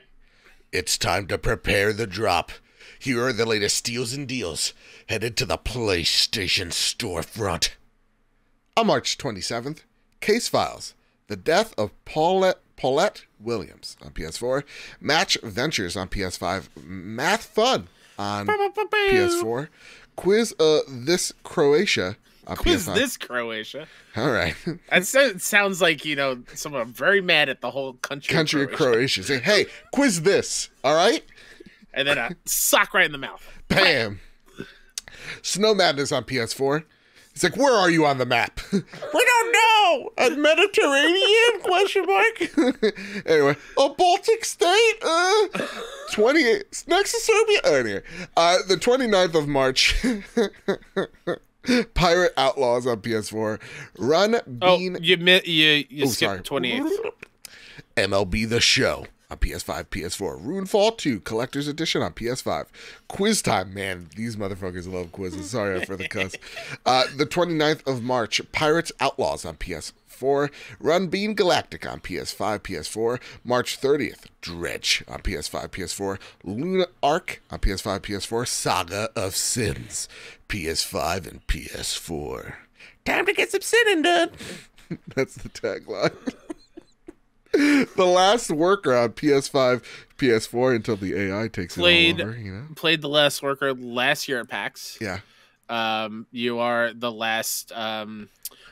It's time to prepare the drop. Here are the latest steals and deals headed to the PlayStation storefront. On March 27th, Case Files, The Death of Paulette Williams on PS4, Match Ventures on PS5, Math Fun on PS4, Quiz This Croatia on Quiz PS5. This Croatia. All right. It sounds like, someone very mad at the whole country of Croatia. Say, hey, quiz this, all right? And then a sock right in the mouth. Bam. Snow Madness on PS4. It's like, where are you on the map? We don't know. A Mediterranean? Question mark. Anyway, a Baltic state? 28 next to Serbia. Anyway, the 29th of March. Pirate Outlaws on PS4. Run Bean. You skipped 28th. MLB The Show on PS5, PS4. Runefall 2 Collector's Edition on PS5. Quiz Time. Man, these motherfuckers love quizzes. Sorry for the cuss. The 29th of March, Pirates Outlaws on PS4. Run Bean Galactic on PS5, PS4. March 30th, Dredge on PS5, PS4. Luna Arc on PS5, PS4. Saga of Sins, PS5 and PS4. Time to get some sinning done. That's the tagline. The Last Worker on PS5, PS4 until the AI takes it all over. Played The Last Worker last year at PAX. Yeah. You are the last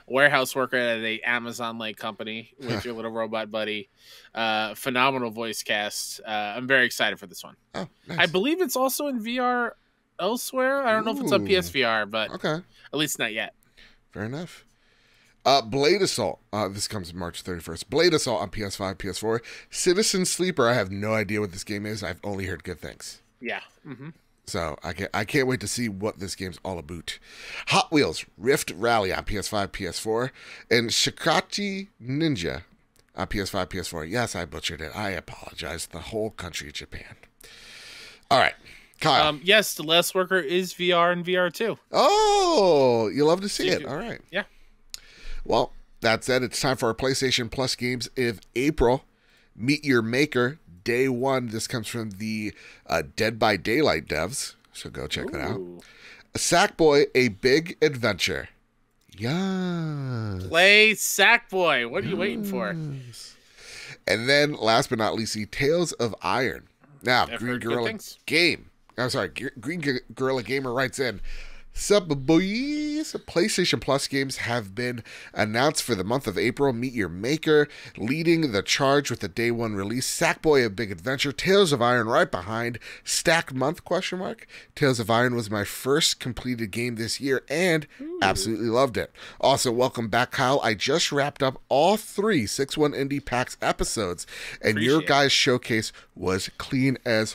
warehouse worker at a Amazon-like company with your little robot buddy. Phenomenal voice cast. I'm very excited for this one. Oh, nice. I believe it's also in VR elsewhere. I don't know if it's on PSVR, but at least not yet. Fair enough. Blade Assault. This comes March 31st. Blade Assault on PS5, PS4. Citizen Sleeper. I have no idea what this game is. I've only heard good things. Yeah. Mm-hmm. So I can't wait to see what this game's all about. Hot Wheels Rift Rally on PS5, PS4. And Shikachi Ninja on PS5, PS4. Yes, I butchered it. I apologize. The whole country of Japan. All right. Kyle. Yes, The Last Worker is VR and VR too. Oh, you love to see it. All right. Yeah. Well, that said, it's time for our PlayStation Plus games of April. Meet Your Maker, Day 1. This comes from the Dead by Daylight devs, so go check that out. Sackboy, A Big Adventure. Yes. Play Sackboy. What are you waiting for? And then, last but not least, Tales of Iron. Now, Green Gorilla Gamer writes in, sup, boys? PlayStation Plus games have been announced for the month of April. Meet Your Maker, leading the charge with the Day 1 release. Sackboy, A Big Adventure. Tales of Iron right behind. Stacked month, ? Tales of Iron was my first completed game this year and absolutely loved it. Also, welcome back, Kyle. I just wrapped up all 3 6-1 Indie Packs episodes, and your guys' showcase was clean as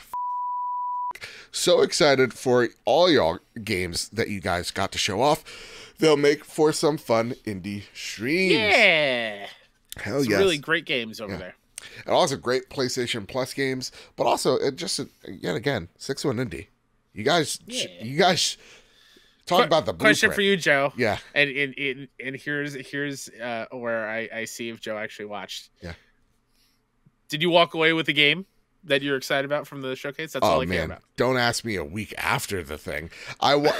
So excited for all y'all games that you guys got to show off. They'll make for some fun indie streams. Yeah. Hell yes. Really great games over there. And also great PlayStation Plus games, but also yet again, 6-1 Indie. You guys talk about the blueprint. Question for you, Joe. Yeah. And here's where I see if Joe actually watched. Yeah. Did you walk away with a game that you're excited about from the showcase? That's all I care about. Don't ask me a week after the thing.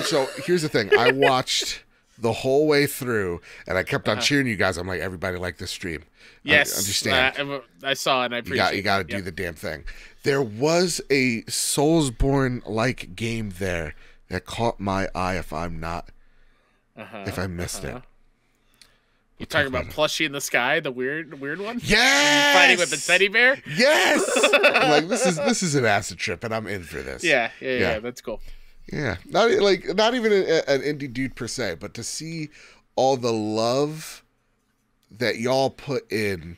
So here's the thing. I watched the whole way through, and I kept on cheering you guys. I'm like, everybody like this stream. Yes. I understand. I saw it, and I appreciate it. You got to do the damn thing. There was a Soulsborne-like game there that caught my eye if I missed it. You talking about Plushie in the Sky, the weird one? Yes! Fighting with the teddy bear? Yes! I'm like, this is an acid trip, and I'm in for this. Yeah, that's cool. Yeah. Not even an indie dude per se, but to see all the love that y'all put in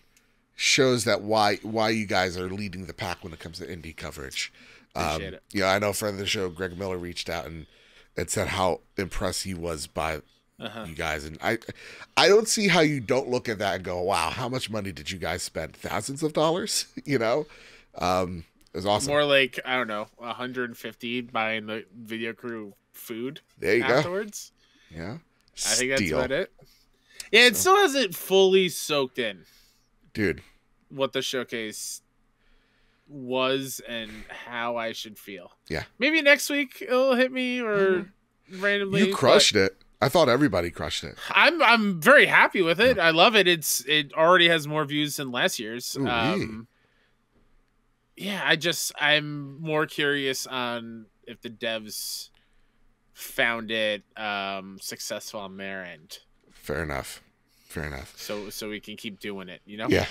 shows that why you guys are leading the pack when it comes to indie coverage. Appreciate it. Yeah, I know a friend of the show, Greg Miller, reached out and said how impressed he was by you guys, and I don't see how you don't look at that and go, wow, how much money did you guys spend? Thousands of dollars. It was awesome. More like, I don't know, 150 buying the video crew food. There you afterwards. Go. Yeah, I think that's about it. Yeah, it still hasn't fully soaked in, dude, what the showcase was and how I should feel. Yeah, maybe next week it'll hit me or randomly. You crushed it. I thought everybody crushed it. I'm very happy with it. I love it. It already has more views than last year's. Yeah, I'm more curious on if the devs found it successful on their end. Fair enough. So we can keep doing it, Yeah.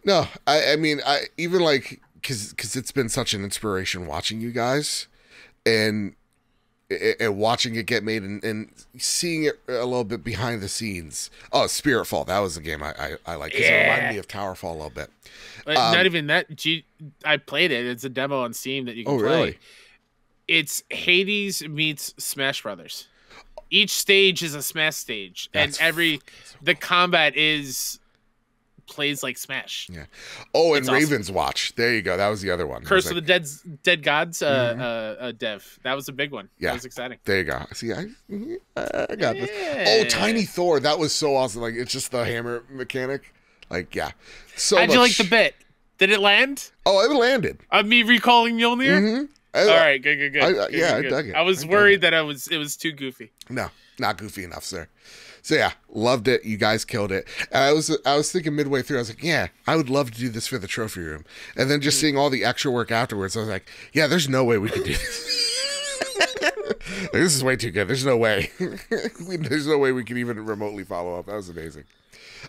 No, I mean, even like because it's been such an inspiration watching you guys and watching it get made and seeing it a little bit behind the scenes. Oh, Spiritfall. That was the game I like. Because it reminded me of Towerfall a little bit. Not even that. I played it. It's a demo on Steam that you can play. Really? It's Hades meets Smash Brothers. Each stage is a Smash stage. The combat plays like Smash. Yeah. Oh, and Raven's Watch. There you go. That was the other one. Curse of the Dead Gods dev. That was a big one. Yeah. That was exciting. There you go. See, I got this. Oh, Tiny Thor. That was so awesome. Like, it's just the hammer mechanic. Like, yeah. How'd you like the bit? Did it land? Oh, it landed. Me recalling Mjolnir? Mm-hmm. All right, good. I dug it. I was worried that it was too goofy. No, not goofy enough, sir. So yeah, loved it. You guys killed it. And I was thinking midway through, I was like, yeah, I would love to do this for the trophy room. And then just seeing all the extra work afterwards, I was like, yeah, there's no way we could do this. This is way too good. There's no way. There's no way we can even remotely follow up. That was amazing.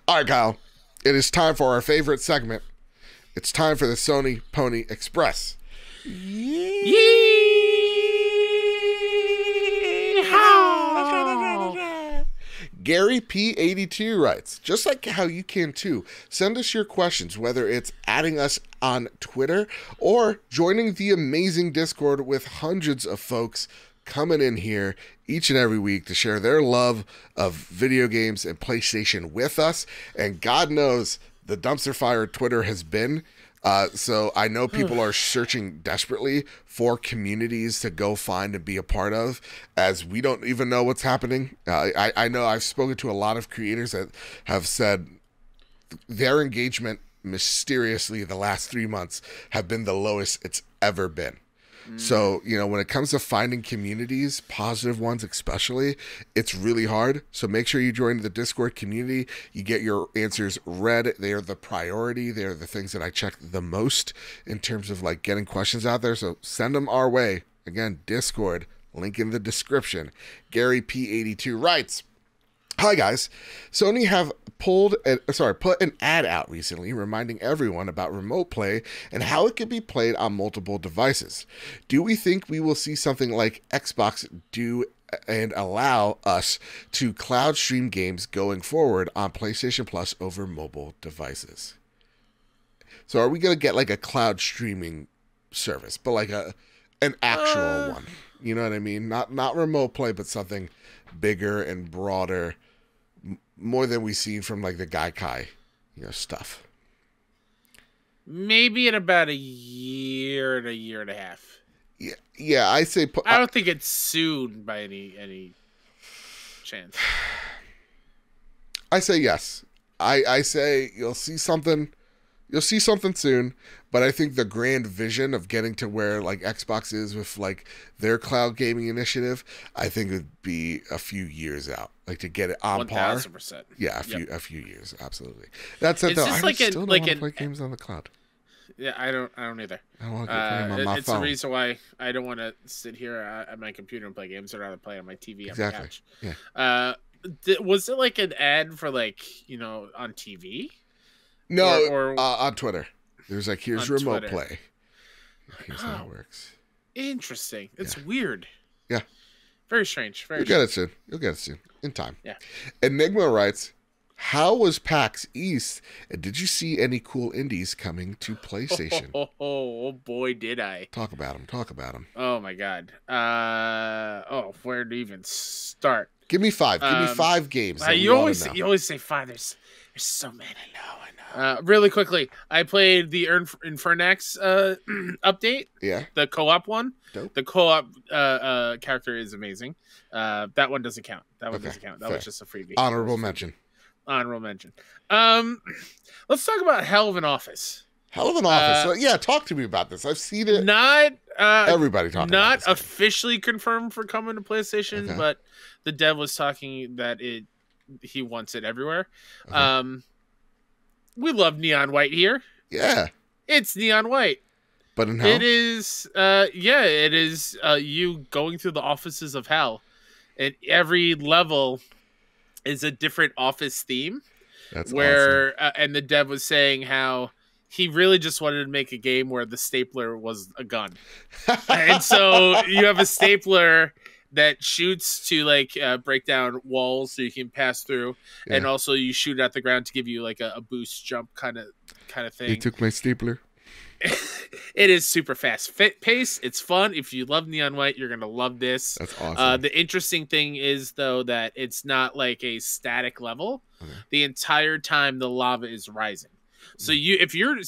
All right, Kyle. It is time for our favorite segment. It's time for the Sony Pony Express. Gary P82 writes, just like how you can too, send us your questions, whether it's adding us on Twitter or joining the amazing Discord with hundreds of folks coming in here each and every week to share their love of video games and PlayStation with us. And God knows the dumpster fire Twitter has been So I know people are searching desperately for communities to go find and be a part of, as we don't even know what's happening. I know I've spoken to a lot of creators that have said their engagement mysteriously the last 3 months have been the lowest it's ever been. So, when it comes to finding communities, positive ones especially, it's really hard. So make sure you join the Discord community. You get your answers read. They are the priority. They are the things that I check the most in terms of like getting questions out there. So send them our way. Again, Discord, link in the description. Gary P82 writes, "Hi guys, Sony have put an ad out recently reminding everyone about remote play and how it can be played on multiple devices. Do we think we will see something like Xbox do and allow us to cloud stream games going forward on PlayStation Plus over mobile devices?" So are we going to get like a cloud streaming service, but like an actual one? You know what I mean? Not remote play, but something bigger and broader, more than we've seen from like the Gaikai, stuff. Maybe in about a year and a half. Yeah. I say. I don't think it's soon by any chance. I say yes. I say you'll see something. You'll see something soon, but I think the grand vision of getting to where like Xbox is with like their cloud gaming initiative, I think would be a few years out, like to get it on par. 1000%. Yeah, a few years, absolutely. That's it. Though I still don't want to play games on the cloud. Yeah, I don't either. I don't want to get them on my it's phone. the reason why I don't want to sit here at my computer and play games. I'd rather play on my TV on my couch. Yeah. Was it like an ad for like on TV? No, or on Twitter. There's like, here's remote play. Here's how it works. Interesting. It's weird. Yeah. Very strange. You'll get it soon. In time. Yeah. Enigma writes, "How was PAX East? And did you see any cool indies coming to PlayStation?" Oh boy, did I. Talk about them. Oh my god. Where to even start? Give me 5. Give me 5 games. You always say 5. There's so many. I know. Really quickly, I played the Infernax update. Yeah. The co-op one. Dope. The co-op character is amazing. That one doesn't count. That was just a freebie. Honorable mention. Let's talk about Hell of an Office. Talk to me about this. I've seen it. Everybody talking. Not officially confirmed for coming to PlayStation, but the dev was talking that he wants it everywhere. Okay. We love neon white here. Yeah. It's neon white. But in hell? It is, it is you going through the offices of hell. And every level is a different office theme. That's awesome. And the dev was saying how he really just wanted to make a game where the stapler was a gun. And so you have a stapler that shoots to like break down walls so you can pass through, and also you shoot at the ground to give you like a boost jump kind of thing. He took my stapler. It is super fast pace. It's fun. If you love neon white, you're gonna love this. That's awesome. The interesting thing is though that it's not like a static level. Okay. The entire time the lava is rising. So if you're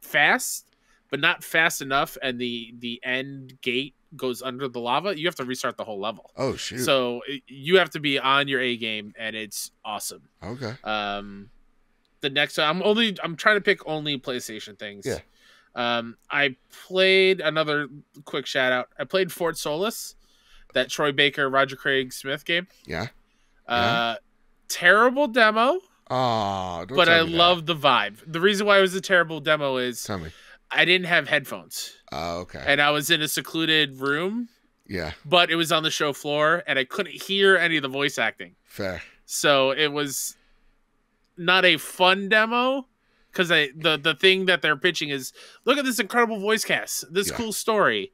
fast but not fast enough, and the end gate goes under the lava, you have to restart the whole level. Oh shoot! So you have to be on your A game, and it's awesome. Okay. The next I'm trying to pick only PlayStation things. Yeah. I played another quick shout out. I played Fort Solis, that Troy Baker, Roger Craig Smith game. Yeah. Terrible demo. But I love the vibe. The reason why it was a terrible demo is tell me. I didn't have headphones. Okay. And I was in a secluded room. Yeah. But it was on the show floor, and I couldn't hear any of the voice acting. Fair. So it was not a fun demo, because the thing that they're pitching is, look at this incredible voice cast, this cool story.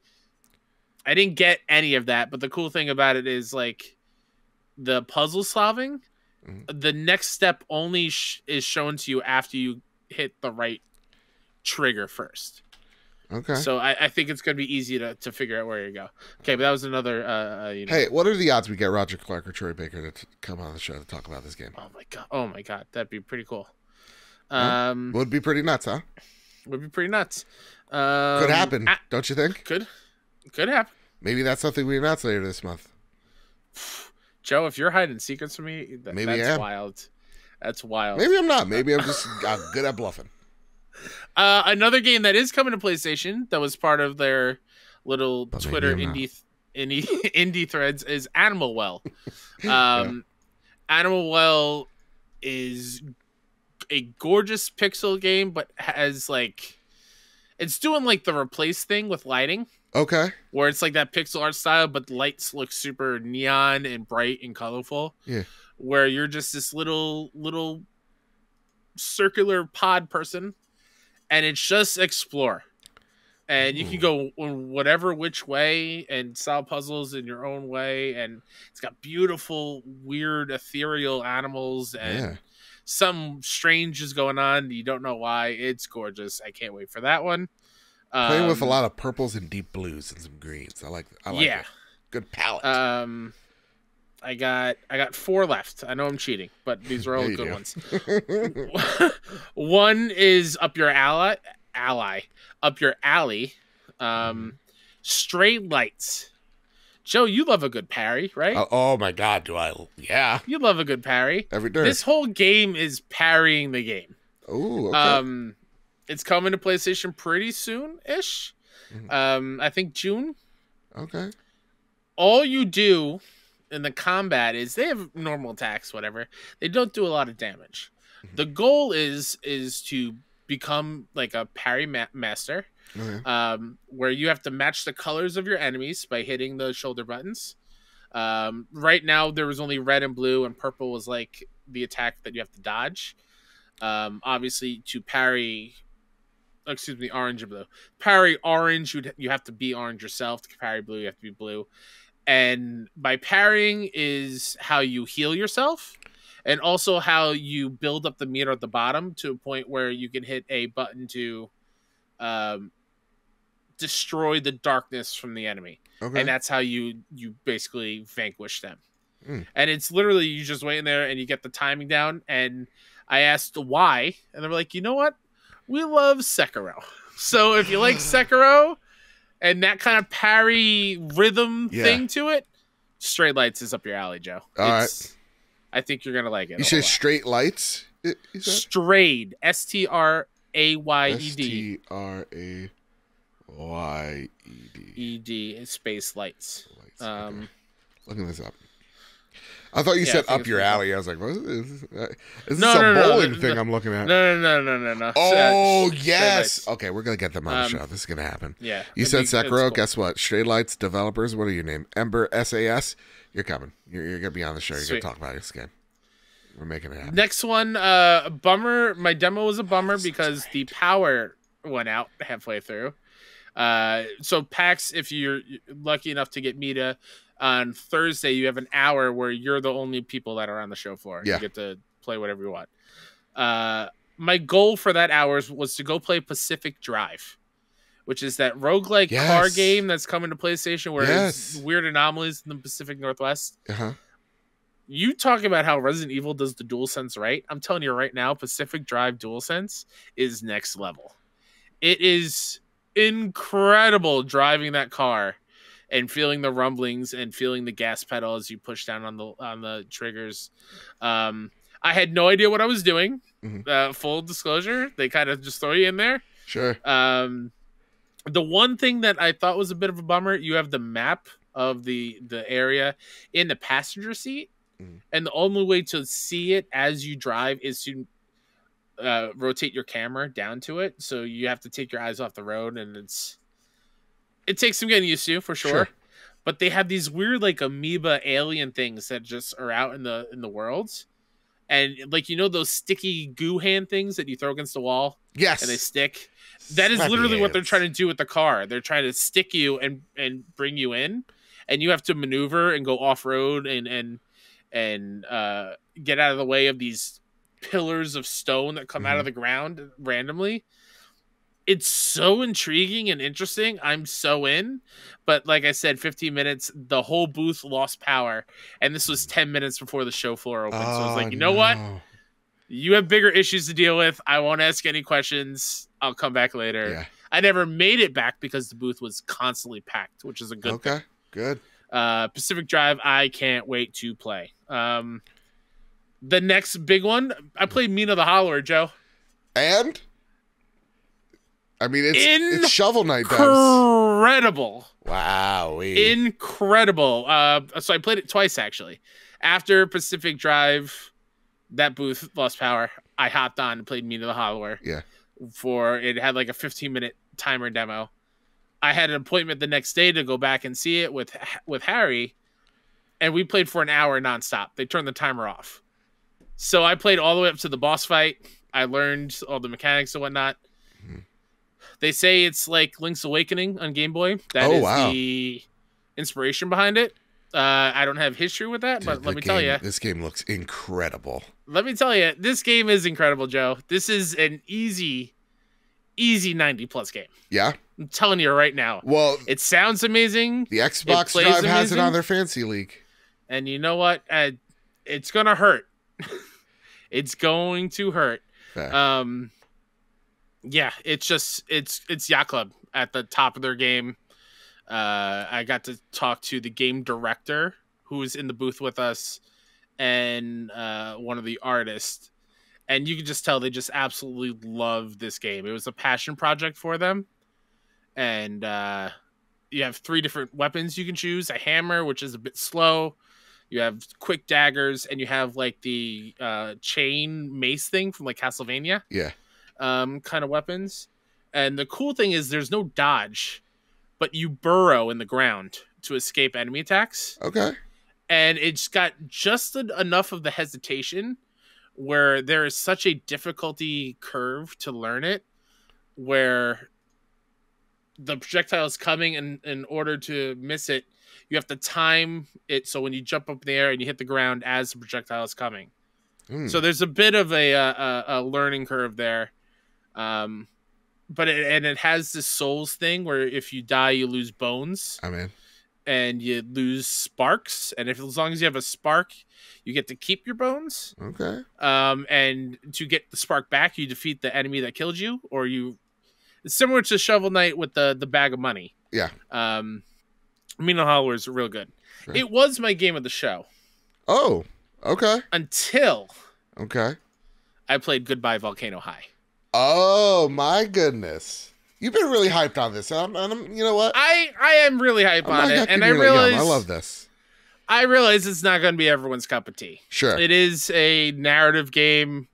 I didn't get any of that, but the cool thing about it is like the puzzle solving. Mm-hmm. The next step only is shown to you after you hit the right trigger first. Okay. So I think it's going to be easy to figure out where you go. Okay, but that was another... Hey, what are the odds we get Roger Clark or Troy Baker to come on the show to talk about this game? Oh my god. That'd be pretty cool. Would be pretty nuts, huh? Would be pretty nuts. Could happen, don't you think? Could happen. Maybe that's something we announce later this month. Joe, if you're hiding secrets from me, that's wild. That's wild. Maybe I'm not. Maybe I'm just good at bluffing. Another game that is coming to PlayStation that was part of their little Twitter indie threads is Animal Well. Animal Well is a gorgeous pixel game, but has like it's doing like the replace thing with lighting. Okay. Where it's like that pixel art style, but the lights look super neon and bright and colorful. Yeah. Where you're just this little circular pod person, and it's just explore. And you can go whatever which way and solve puzzles in your own way. And it's got beautiful, weird, ethereal animals and something strange is going on. You don't know why. It's gorgeous. I can't wait for that one. Playing with a lot of purples and deep blues and some greens. I like it. Good palette. I got 4 left. I know I'm cheating, but these are all good ones. One is up your up your alley. Stray Lights. Joe, you love a good parry, right? Oh my God, do I? Yeah. You love a good parry. Every day. This whole game is parrying the game. Oh, okay. It's coming to PlayStation pretty soon-ish. I think June. Okay. All you do in the combat is they have normal attacks, whatever. They don't do a lot of damage. The goal is to become like a parry master, where you have to match the colors of your enemies by hitting the shoulder buttons. Right now, there was only red and blue, and purple was like the attack that you have to dodge. Obviously, to parry... Excuse me, orange and blue. Parry orange, you have to be orange yourself. To parry blue, you have to be blue. And by parrying is how you heal yourself, and also how you build up the meter at the bottom to a point where you can hit a button to destroy the darkness from the enemy. Okay. And that's how you basically vanquish them. And it's literally you just wait in there and you get the timing down. And I asked why, and they were like, you know what? We love Sekiro. So if you like Sekiro and that kind of parry rhythm thing to it, Stray Lights is up your alley, Joe. All right. I think you're going to like it. You say Straight Lights? Strayed. S-T-R-A-Y-E-D. S-T-R-A-Y-E-D. Space Lights. Okay. Looking this up. I thought you said up your alley. I was like, what is this? Is this a bowling thing I'm looking at? No. Oh, yes. Okay, we're going to get them on the show. This is going to happen. Yeah. You said Sekiro. Cool. Guess what? Straight Lights developers. What are your name? Ember SAS. You're coming. You're going to be on the show. You're going to talk about this game. We're making it happen. Next one, bummer. My demo was a bummer because the power went out halfway through. So PAX, if you're lucky enough to get Meta, on Thursday, you have an hour where you're the only people that are on the show floor. Yeah. You get to play whatever you want. My goal for that hour was to go play Pacific Drive, which is that roguelike car game that's coming to PlayStation where it's weird anomalies in the Pacific Northwest. You talk about how Resident Evil does the DualSense right. I'm telling you right now, Pacific Drive DualSense is next level. It is incredible driving that car and feeling the rumblings and feeling the gas pedal as you push down on the triggers. I had no idea what I was doing. Full disclosure, they kind of just throw you in there. Sure. The one thing that I thought was a bit of a bummer, you have the map of the area in the passenger seat, and the only way to see it as you drive is to rotate your camera down to it. So you have to take your eyes off the road, and it takes some getting used to, for sure. But they have these weird, like, amoeba alien things that just are out in the world. And, like, you know those sticky goo hand things that you throw against the wall? Yes. And they stick? That is literally what they're trying to do with the car. They're trying to stick you and bring you in. And you have to maneuver and go off-road and get out of the way of these pillars of stone that come out of the ground randomly. It's so intriguing and interesting. I'm so in. But like I said, 15 minutes, the whole booth lost power. And this was 10 minutes before the show floor opened. So I was like, you know what? You have bigger issues to deal with. I won't ask any questions. I'll come back later. Yeah. I never made it back because the booth was constantly packed, which is a good thing. Good. Pacific Drive, I can't wait to play. The next big one, I played Mina the Hollower, Joe. And? I mean, it's Shovel Knight, devs. Incredible. Wow. Incredible. So I played it twice, actually. After Pacific Drive, that booth lost power, I hopped on and played Mina the Hollower. Yeah. It had like a 15-minute timer demo. I had an appointment the next day to go back and see it with Harry, and we played for an hour nonstop. They turned the timer off. So I played all the way up to the boss fight. I learned all the mechanics and whatnot. Mm-hmm. They say it's like Link's Awakening on Game Boy. That is the inspiration behind it. I don't have history with that, but let me tell you. This game looks incredible. Let me tell you, this game is incredible, Joe. This is an easy 90-plus game. Yeah? I'm telling you right now. Well, it sounds amazing. The Xbox Drive has it on their Fancy League. And you know what? It's going to hurt. It's going to hurt. Fair. Yeah, it's Yacht Club at the top of their game. I got to talk to the game director who was in the booth with us and one of the artists. And you can just tell they just absolutely love this game. It was a passion project for them. And you have 3 different weapons you can choose. A hammer, which is a bit slow. You have quick daggers. And you have like the chain mace thing from like Castlevania. Yeah. Kind of weapons. And the cool thing is there's no dodge, but you burrow in the ground to escape enemy attacks. Okay. And it's got just enough of the hesitation where there is such a difficulty curve to learn it, where the projectile is coming, and in order to miss it, you have to time it so when you jump up in the air and you hit the ground as the projectile is coming. So there's a bit of a learning curve there. But it has this souls thing where if you die, you lose bones. I'm in. And you lose sparks, and as long as you have a spark, you get to keep your bones. Okay. And to get the spark back, you defeat the enemy that killed you, or it's similar to Shovel Knight with the bag of money. Yeah. Mina Hollower is real good. Sure. It was my game of the show. Oh, okay. Until I played Goodbye Volcano High. Oh my goodness. You've been really hyped on this. I'm, you know what? I am really hyped on it, and I realize I love this. I realize it's not going to be everyone's cup of tea. Sure, it is a narrative game.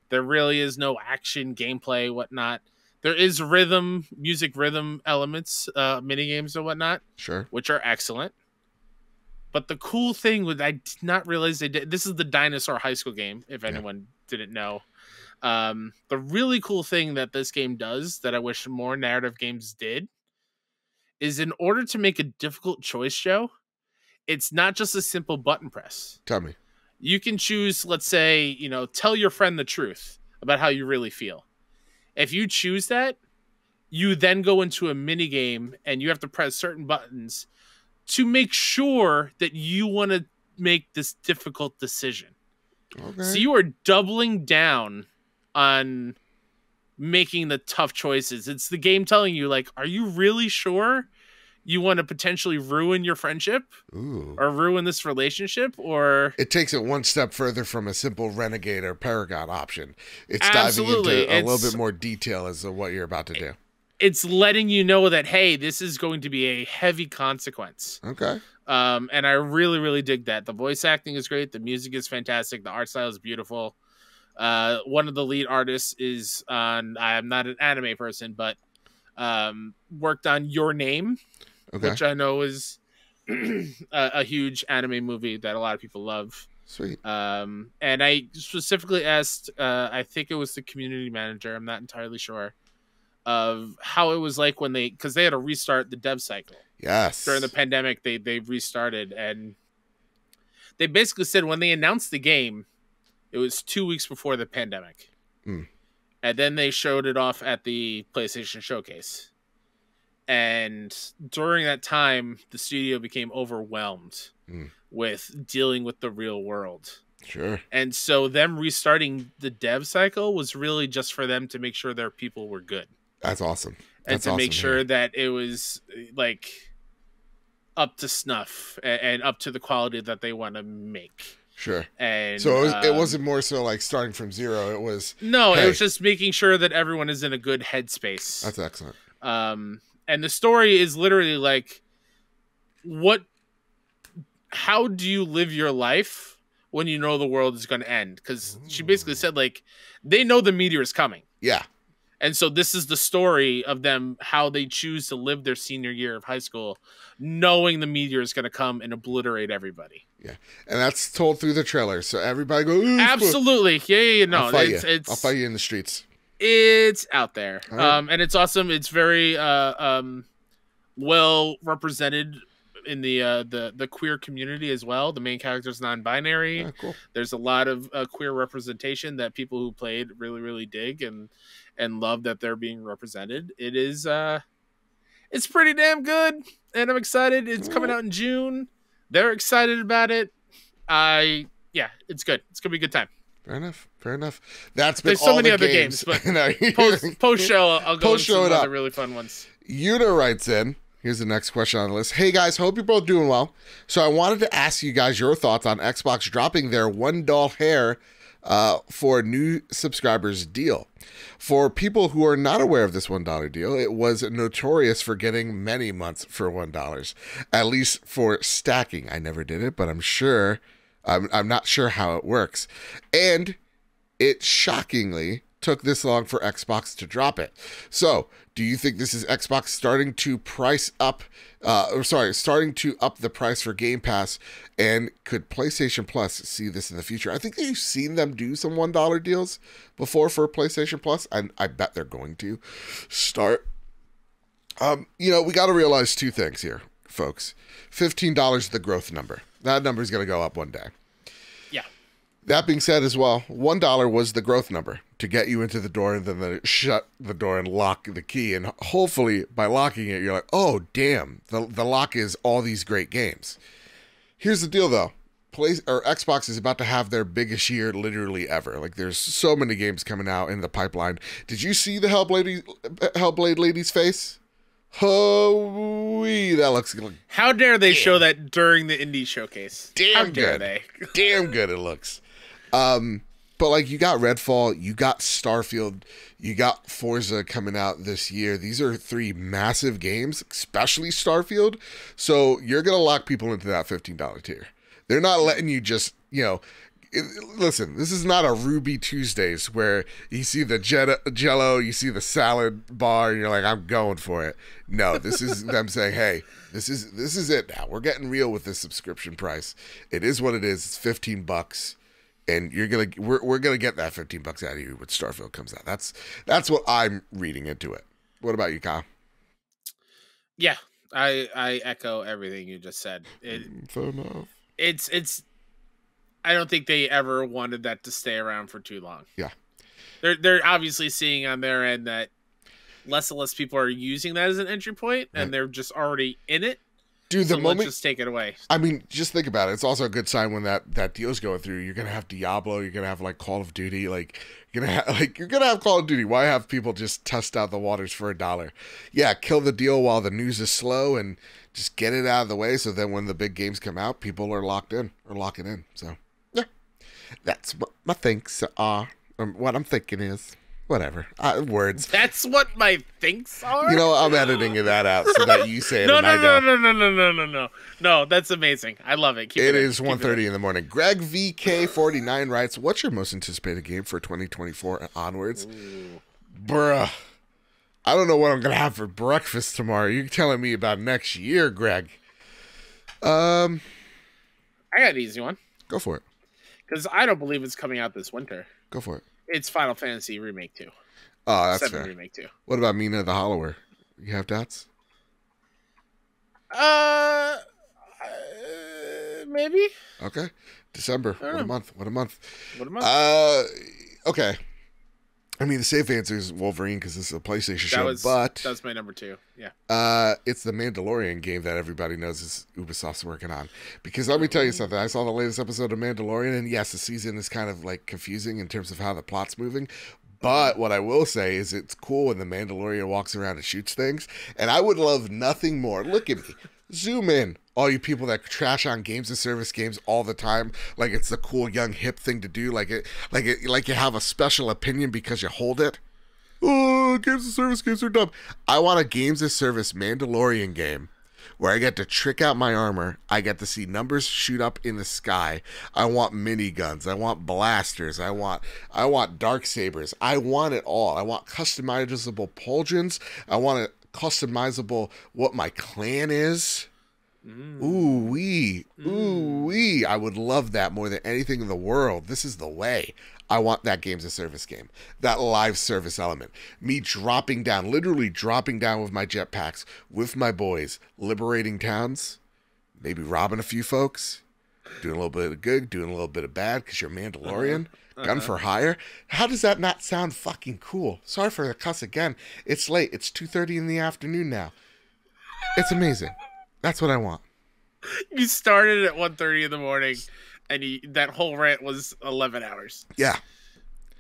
There really is no action, gameplay, whatnot. There is music rhythm elements, mini games and whatnot. Sure, which are excellent. But the cool thing was I did not realize they did. This is the Dinosaur High School game. If anyone didn't know. The really cool thing that this game does that I wish more narrative games did is in order to make a difficult choice, Joe, it's not just a simple button press. Tell me. You can choose, let's say, tell your friend the truth about how you really feel. If you choose that, you then go into a mini game and you have to press certain buttons to make sure that you want to make this difficult decision. Okay. So you are doubling down on making the tough choices. It's the game telling you, like, are you really sure you want to potentially ruin your friendship? Ooh. Or ruin this relationship? Or it takes it one step further from a simple Renegade or Paragon option. It's Absolutely. diving into a little bit more detail as to what you're about to do. It's letting you know that, hey, this is going to be a heavy consequence. Okay. And I really, really dig that. The voice acting is great. The music is fantastic. The art style is beautiful. One of the lead artists is on, I'm not an anime person, but worked on Your Name, which I know is a huge anime movie that a lot of people love. Sweet. And I specifically asked, I think it was the community manager, I'm not entirely sure, of how it was like when because they had to restart the dev cycle. Yes. During the pandemic, they restarted, and they basically said when they announced the game, it was 2 weeks before the pandemic. And then they showed it off at the PlayStation Showcase. And during that time, the studio became overwhelmed with dealing with the real world. Sure. And so them restarting the dev cycle was really just for them to make sure their people were good. That's awesome. That's and to make sure that it was like up to snuff and up to the quality that they want to make. Sure. And so it wasn't more so like starting from zero. It was it was just making sure that everyone is in a good headspace. That's excellent. And the story is literally like, how do you live your life when you know the world is going to end? Because she basically said, like, they know the meteor is coming. Yeah. And so this is the story of them, how they choose to live their senior year of high school, knowing the meteor is going to come and obliterate everybody. Yeah. And that's told through the trailer. So everybody goes, absolutely. Yeah. No, I'll fight you in the streets. It's out there. Right. And it's awesome. It's very well represented in the queer community as well. The main character is non-binary. Cool. There's a lot of queer representation that people who played really, really dig and love that they're being represented. It is it's pretty damn good, and I'm excited. It's coming out in June. They're excited about it. It's good. It's gonna be a good time. Fair enough. There's so many other games, but post show I'll go into some other really fun ones. Yuna writes in. Here's the next question on the list. Hey guys, hope you're both doing well. So I wanted to ask you guys your thoughts on Xbox dropping their $1 hair for new subscribers deal. For people who are not aware of this $1 deal, it was notorious for getting many months for $1, at least for stacking. I never did it, but I'm not sure how it works. And it shockingly took this long for Xbox to drop it. So, do you think this is Xbox starting to starting to up the price for Game Pass? And could PlayStation Plus see this in the future? I think you've seen them do some $1 deals before for PlayStation Plus, and I bet they're going to start. We got to realize two things here, folks. $15 is the growth number. That number is going to go up one day. That being said as well, $1 was the growth number to get you into the door, and then they shut the door and lock the key. And hopefully by locking it, you're like, oh, damn, the lock is all these great games. Here's the deal, though. Xbox is about to have their biggest year literally ever. Like, there's so many games coming out in the pipeline. Did you see the Hellblade lady's face? Holy, that looks good. How dare they show that during the indie showcase? Damn How dare good. they? Damn good it looks. But like, you got Redfall, you got Starfield, you got Forza coming out this year. These are three massive games, especially Starfield. So you're going to lock people into that $15 tier. They're not letting you just, listen, this is not a Ruby Tuesdays where you see the Jello, you see the salad bar, and you're like, I'm going for it. No, this is them saying, hey, this is it now. We're getting real with this subscription price. It is what it is. It's $15. And we're gonna get that $15 out of you when Starfield comes out. That's what I'm reading into it. What about you, Kyle? Yeah, I echo everything you just said. Fair enough. It's. I don't think they ever wanted that to stay around for too long. Yeah, they're obviously seeing on their end that less and less people are using that as an entry point, and they're just already in it. Dude, the moment, just take it away. I mean, just think about it. It's also a good sign when that deal's going through. You're gonna have Diablo. You're gonna have like Call of Duty. Like you're gonna have Call of Duty. Why have people just test out the waters for $1? Yeah, kill the deal while the news is slow and just get it out of the way. So then when the big games come out, people are locking in. So yeah, that's what my thinks are. What I'm thinking is. Whatever. Words. That's what my thinks are? I'm editing that out so that you say it. No, that's amazing. I love it. It is 1:30 in the morning. Greg VK49 writes, what's your most anticipated game for 2024 and onwards? Ooh. Bruh. I don't know what I'm going to have for breakfast tomorrow. You're telling me about next year, Greg. I got an easy one. Go for it. Because I don't believe it's coming out this winter. Go for it. It's Final Fantasy Remake 2. Oh, that's fair. Remake 2. What about Mina the Hollower? You have dots? Maybe. Okay. December. What a month. What a month. Okay. I mean, the safe answer is Wolverine because this is a PlayStation show, but that's my number 2. Yeah. It's the Mandalorian game that everybody knows is Ubisoft's working on. Because let me tell you something. I saw the latest episode of Mandalorian, and yes, the season is kind of like confusing in terms of how the plot's moving. But what I will say is it's cool when the Mandalorian walks around and shoots things. And I would love nothing more. Look at me. Zoom in. All you people that trash on games and service games all the time, like it's the cool, young, hip thing to do, like you have a special opinion because you hold it. Oh, games and service games are dumb. I want a games and service Mandalorian game where I get to trick out my armor. I get to see numbers shoot up in the sky. I want miniguns. I want blasters. I want dark sabers. I want it all. I want customizable pauldrons. I want it customizable what my clan is. Ooh-wee. Ooh-wee. I would love that more than anything in the world. This is the way. I want that games as service game. That live service element. Me dropping down, literally dropping down with my jetpacks, with my boys, liberating towns, maybe robbing a few folks, doing a little bit of good, doing a little bit of bad because you're Mandalorian. Gun for hire. How does that not sound fucking cool? Sorry for the cuss again. It's late. It's 2:30 in the afternoon now. It's amazing. That's what I want. You started at 1:30 in the morning, and that whole rant was 11 hours. Yeah.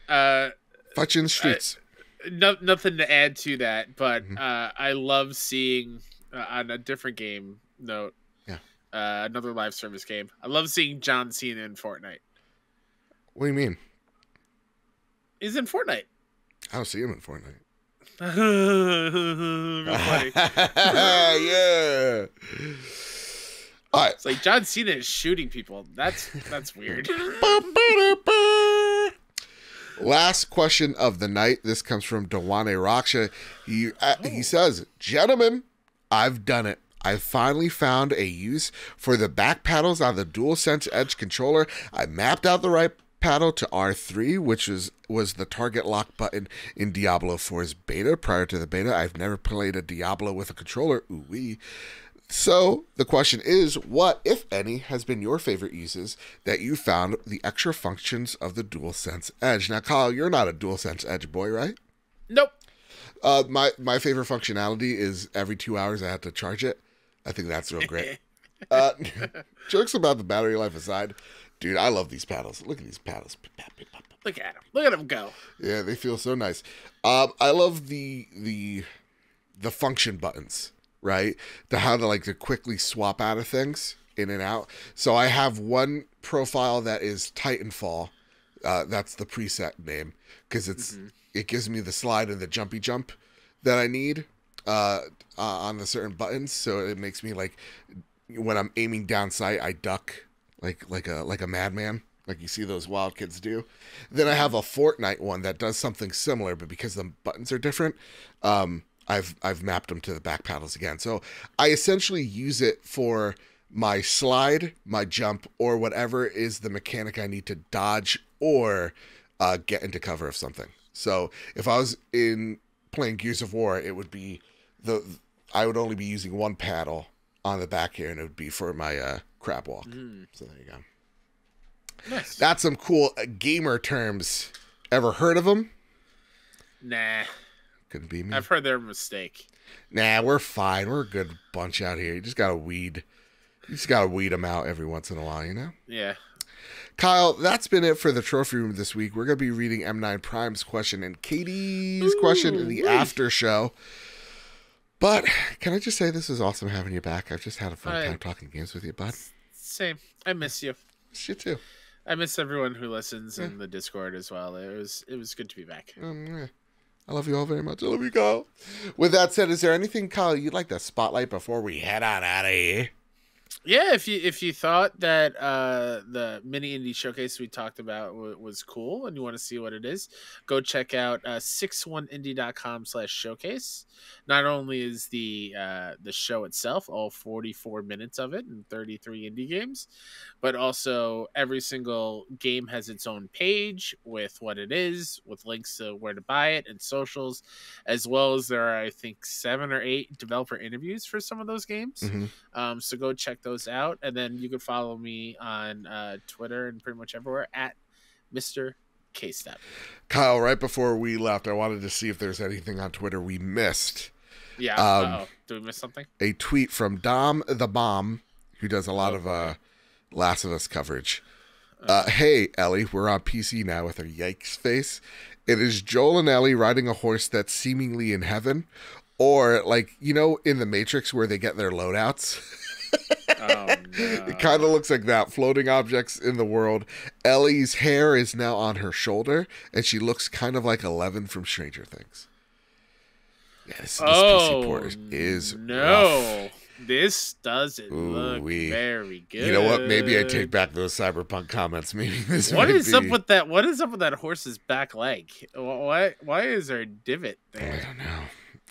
Fight you in the streets. Nothing to add to that, but I love seeing, on a different game note, another live service game, I love seeing John Cena in Fortnite. What do you mean? He's in Fortnite. I don't see him in Fortnite. Yeah. All right. It's like John Cena is shooting people. That's weird. Last question of the night. This comes from Dewane Raksha. He says, "Gentlemen, I've done it. I finally found a use for the back paddles on the DualSense Edge controller. I mapped out the right paddle to R3, which was the target lock button in Diablo 4's beta. Prior to the beta, I've never played a Diablo with a controller. Ooh-wee. So the question is, what, if any, has been your favorite uses that you found the extra functions of the DualSense Edge?" Now, Kyle, you're not a DualSense Edge boy, right? Nope. My favorite functionality is every 2 hours I have to charge it. I think that's real great. Jokes about the battery life aside, dude, I love these paddles. Look at these paddles. Look at them. Look at them go. Yeah, they feel so nice. I love the function buttons, right? How to quickly swap out of things in and out. So I have one profile that is Titanfall. That's the preset name because it gives me the slide and the jumpy jump that I need on the certain buttons. So it makes me when I'm aiming down sight, I duck like a madman, like you see those wild kids do. Then I have a Fortnite one that does something similar, but because the buttons are different, I've mapped them to the back paddles again. So I essentially use it for my slide, my jump, or whatever is the mechanic I need to dodge or get into cover of something. So if I was playing Gears of War, it would be I would only be using one paddle on the back here, and it would be for my crab walk. So there you go. Nice. That's some cool gamer terms. Ever heard of them? Nah. Couldn't be me. I've heard they're a mistake. Nah, we're fine. We're a good bunch out here. You just gotta weed them out every once in a while, you know? Yeah. Kyle, that's been it for the trophy room this week. We're gonna be reading M9 Prime's question and Katie's question in the after show. But can I just say this is awesome having you back. I've just had a fun time talking games with you, bud. Same. I miss you. Miss you too. I miss everyone who listens in the Discord as well. It was good to be back. Yeah. I love you all very much. I love you, Kyle. With that said, is there anything, Kyle, you'd like to spotlight before we head on out of here? Yeah, if you thought that the mini indie showcase we talked about was cool and you want to see what it is, go check out 61indie.com/showcase. Not only is the show itself, all 44 minutes of it and 33 indie games, but also every single game has its own page with what it is, with links to where to buy it and socials, as well as there are, I think, 7 or 8 developer interviews for some of those games. Mm-hmm. So go check those out, and then you can follow me on Twitter and pretty much everywhere at Mr. case step. Kyle, right before we left, I wanted to see if there's anything on Twitter we missed. Yeah. Did we miss something? A tweet from Dom the Bomb, who does a lot of Last of Us coverage. Hey, Ellie, we're on PC now with a yikes face. It is Joel and Ellie riding a horse that's seemingly in heaven, or like, you know, in the Matrix where they get their loadouts. Oh, no. It kind of looks like that. Floating objects in the world. Ellie's hair is now on her shoulder, and she looks kind of like Eleven from Stranger Things. Yeah, this PC port is rough. This doesn't look very good. You know what? Maybe I take back those Cyberpunk comments. Maybe this. What is up with that? What is up with that horse's back leg? Why is there a divot there?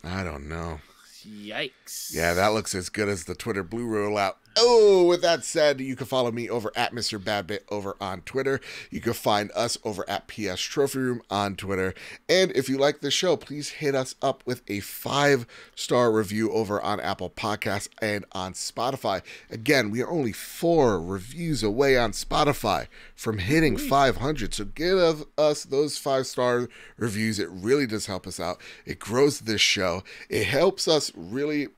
I don't know. Yikes. Yeah, that looks as good as the Twitter Blue rollout. Oh, with that said, you can follow me over at Mr. Badbit over on Twitter. You can find us over at PS Trophy Room on Twitter. And if you like this show, please hit us up with a 5-star review over on Apple Podcasts and on Spotify. Again, we are only 4 reviews away on Spotify from hitting 500. So give us those 5-star reviews. It really does help us out. It grows this show. It helps us really...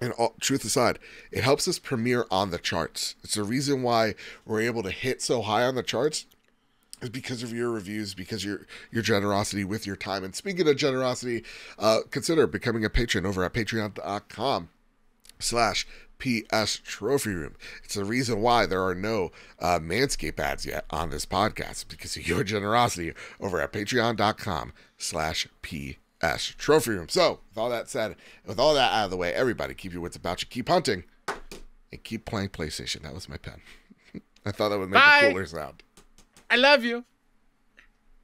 And truth aside, it helps us premiere on the charts. It's the reason why we're able to hit so high on the charts is because of your reviews, because your generosity with your time. And speaking of generosity, consider becoming a patron over at patreon.com/PS Trophy Room. It's the reason why there are no Manscaped ads yet on this podcast, because of your generosity over at patreon.com/PS Trophy Room. So, with all that said, with all that out of the way, everybody keep your wits about you, keep hunting, and keep playing PlayStation. That was my pen. I thought that would make a cooler sound. I love you.